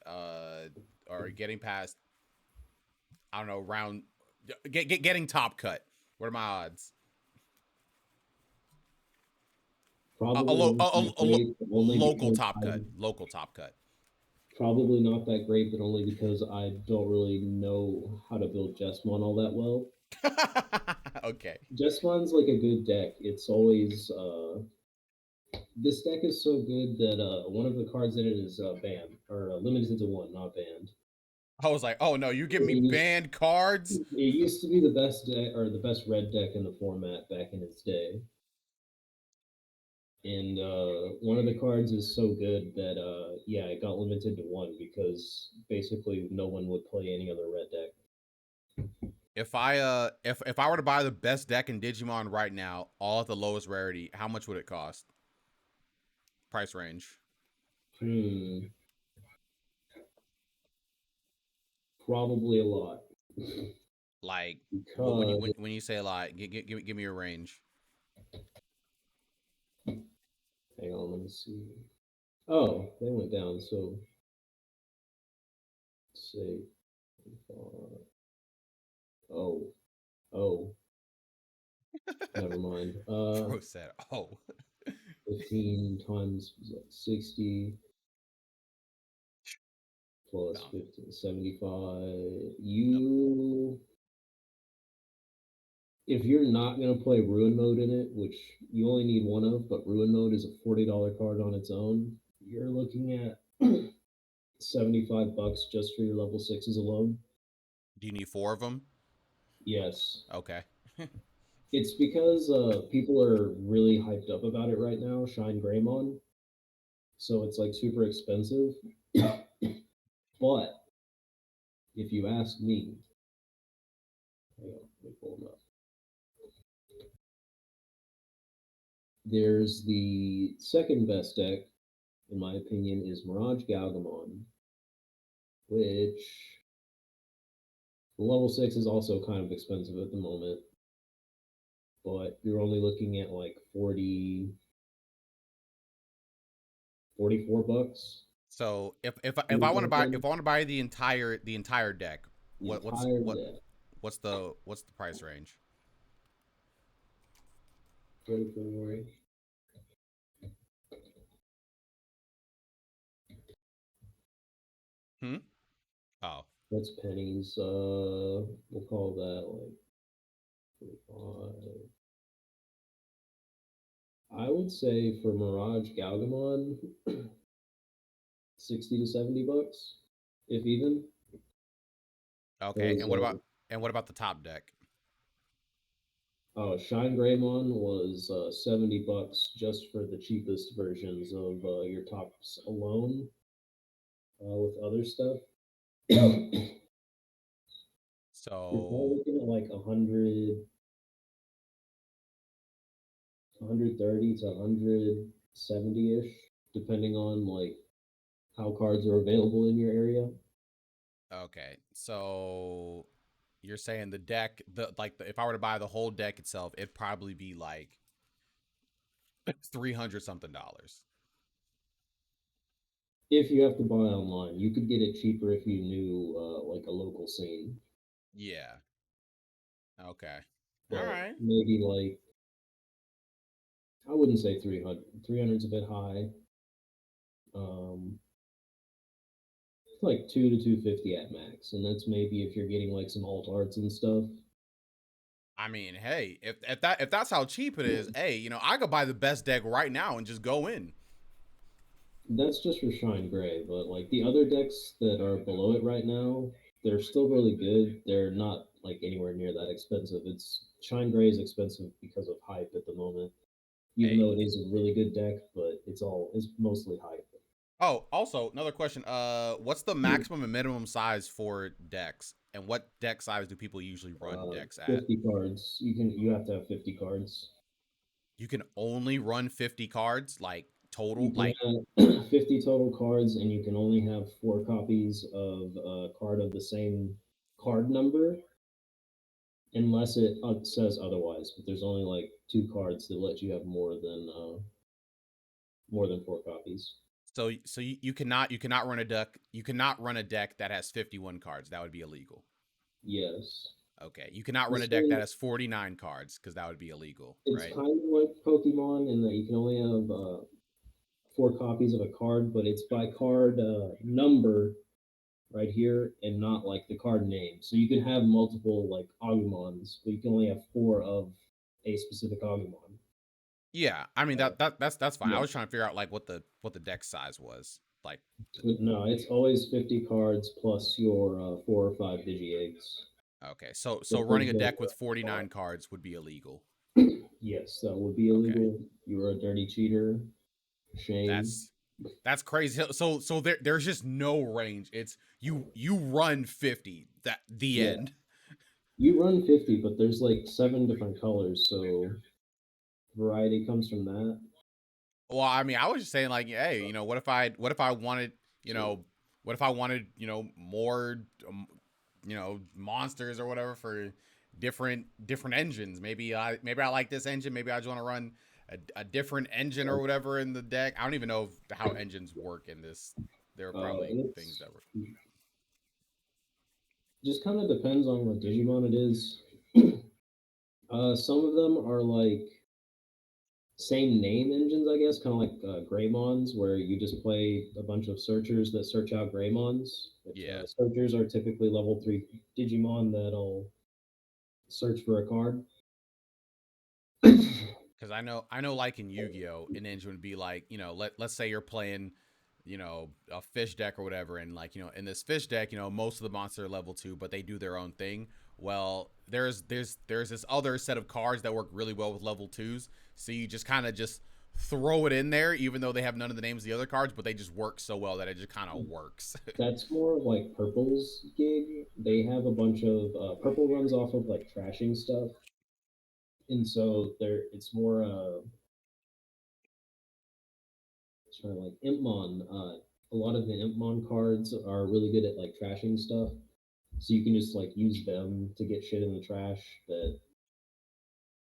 or getting past, I don't know, getting top cut? What are my odds? Probably not that great, but only Local because top cut. Local top cut. probably not that great, but only because I don't really know how to build Jesmon all that well. Okay. Jesmon's like a good deck. It's always this deck is so good that one of the cards in it is banned or limited to one, not banned. I was like, oh no, you give me It used, banned cards? it used to be the best deck or the best red deck in the format back in its day. And one of the cards is so good that yeah, it got limited to one because basically no one would play any other red deck. If I were to buy the best deck in Digimon right now, all at the lowest rarity, how much would it cost? Price range. Probably a lot. Like Because when you say a lot, give me a range. hang on, let me see. Oh, they went down. So let's say, oh, oh, never mind. Bro said, oh. 15 times like 60 plus Dumb. 15, 75. You, if you're not going to play Ruin Mode in it, which you only need one of, but Ruin Mode is a $40 card on its own, you're looking at $75 just for your level 6s alone. Do you need 4 of them? Yes. Okay. It's because people are really hyped up about it right now, Shine Greymon. So it's like super expensive. But if you ask me, hang on, let me pull them up. There's the second best deck, in my opinion, is Mirage Galgamon, which the level 6 is also kind of expensive at the moment, but you're only looking at like 40, $44. So if I 40 want to buy something. if I want to buy the entire deck, The entire deck. what's the price range? 44. Hmm. Oh. That's pennies. We'll call that like 45. I would say for Mirage Galgamon, 60 to $70, if even. Okay. Because And what about the top deck? Shine Greymon was $70 just for the cheapest versions of your tops alone, with other stuff. You're probably So looking at like 130 to 170 ish, depending on like how cards are available in your area. okay. So you're saying the deck, if I were to buy the whole deck itself, it'd probably be like 300 something dollars. if you have to buy online, you could get it cheaper if you knew like a local scene, Yeah. Okay. All but right. maybe like I wouldn't say 300. 300's a bit high. Um, like 2 to 250 at max, and that's maybe if you're getting like some alt arts and stuff. I mean, hey, if that's how cheap it is, hey, I could buy the best deck right now and just go in. That's just for Shine Gray, but like the other decks that are below it right now, they're still really good. They're not like anywhere near that expensive. It's Shine Gray is expensive because of hype at the moment, even Hey. though it is a really good deck, but it's mostly hype. Oh, also another question. What's the maximum and minimum size for decks, and what deck size do people usually run decks at? 50 cards. You have to have 50 cards. You can only run 50 cards, like total, You can like. have 50 total cards, and you can only have 4 copies of a card of the same card number, unless it says otherwise. But there's only like 2 cards that let you have more than 4 copies. So you cannot run a deck that has 51 cards. That would be illegal. Yes, Okay. You cannot the run a deck that same. has 49 cards because that would be illegal, It's right? kind of like Pokemon in that you can only have 4 copies of a card, but it's by card number right here and not like the card name. So you can have multiple like Agumons, but you can only have 4 of a specific Agumon. Yeah. I mean that's fine. I Yeah, was trying to figure out like what the deck size was. Like. but no, it's always 50 cards plus your 4 or 5 digi eggs. Okay. So But running there's a no deck with 49 cards would be illegal. yes, that would be Okay. illegal. You're a dirty cheater. Shame. That's that's crazy. So there's just no range. It's you run 50. That the Yeah, end. you run 50, but there's like 7 different colors, so variety comes from that. Well, I mean, I was just saying like, hey, what if I wanted, you know, what if I wanted, more, monsters or whatever for different engines. Maybe I like this engine. Maybe I just want to run a different engine or whatever in the deck. I don't even know how engines work in this. There are probably And things it's that work. just kind of depends on what Digimon it is. Some of them are like same name engines, I guess, kind of like Greymons, where you just play a bunch of searchers that search out Greymons. Which Yeah. searchers are typically level 3 Digimon that'll search for a card. Because I know, like in Yu-Gi-Oh, an engine would be like, let's say you're playing, a fish deck or whatever, and like, in this fish deck, most of the monsters are level 2, but they do their own thing. Well, there's this other set of cards that work really well with level 2s, so you just kind of just throw it in there, even though they have none of the names of the other cards, but they just work so well that it just kind of works. That's more of like Purple's gig. They have a bunch of Purple runs off of like trashing stuff, and so it's more sort of like Impmon. A lot of the Impmon cards are really good at like trashing stuff, so you can just like use them to get shit in the trash that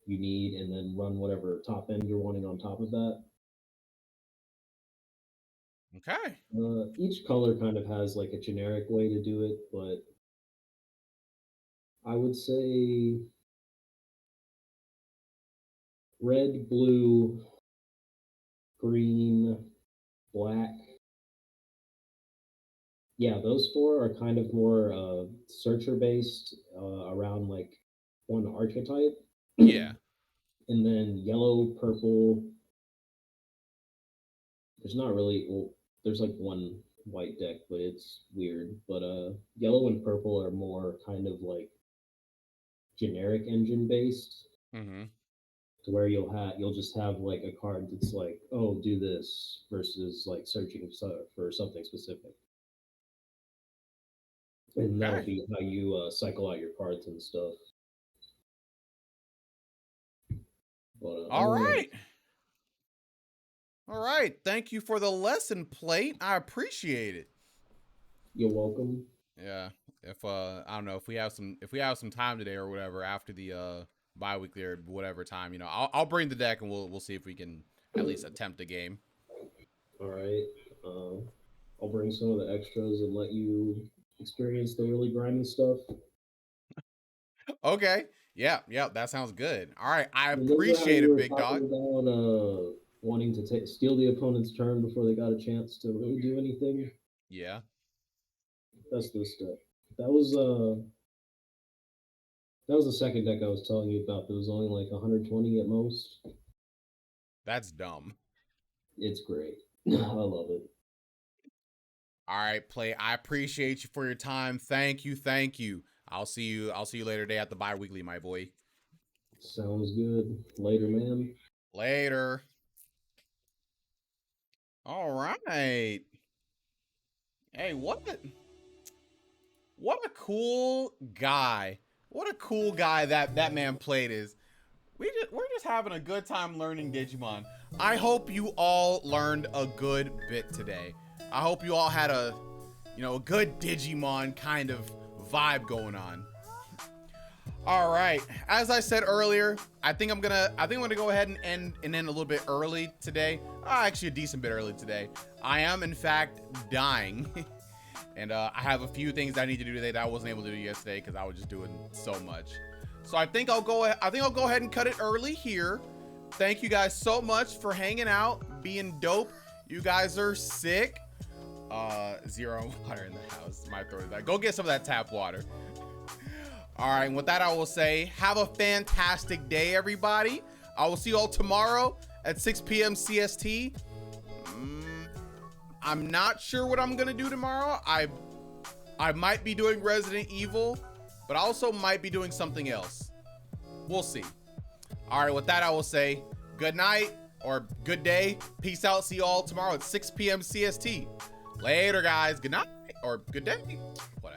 you need, and then run whatever top end you're wanting on top of that. Okay. Each color kind of has like a generic way to do it, but I would say red, blue, green, black. Yeah, those 4 are kind of more searcher based around like one archetype. Yeah. And then yellow, purple. There's not really, well, there's like one white deck, but it's weird. But yellow and purple are more kind of like generic engine based, Mm-hmm. to where you'll just have like a card that's like, oh, do this versus like searching for something specific, and that'll Okay. be how you cycle out your cards and stuff. But All other than right. All right. Thank you for the lesson plate. I appreciate it. you're welcome. Yeah. If I don't know if we have some time today or whatever after the bi-weekly or whatever time, I'll bring the deck and we'll see if we can at least attempt a game. All right. Uh, bring some of the extras and let you experience the really grimy stuff. Okay. Yeah, that sounds good. All right, I Remember how appreciate you it, were big dog. talking about wanting to steal the opponent's turn before they got a chance to really do anything? Yeah. That's this deck. That was the second deck I was telling you about. That was only like 120 at most. That's dumb. It's great. I love it. All right, Play. I appreciate you for your time. Thank you. I'll see you later today at the bi-weekly, my boy. Sounds good. Later, man. Later. All right. Hey, what a cool guy. What a cool guy that man played is. We're just having a good time learning Digimon. I hope you all learned a good bit today. I hope you all had a good Digimon kind of vibe going on. All right, as I said earlier, I think I'm gonna go ahead and end a little bit early today. Actually, a decent bit early today. I am in fact dying, and I have a few things I need to do today that I wasn't able to do yesterday because I was just doing so much. So I think I'll go ahead and cut it early here. Thank you guys so much for hanging out, being dope. You guys are sick. Zero water in the house. My throat is that. Go get some of that tap water. All right, and with that, I will say, have a fantastic day, everybody. I will see you all tomorrow at 6 p.m. CST. I'm not sure what I'm gonna do tomorrow. I might be doing Resident Evil, but I also might be doing something else. We'll see. All right, with that, I will say good night or good day. Peace out. See you all tomorrow at 6 p.m. CST. Later, guys. Good night or good day. Whatever.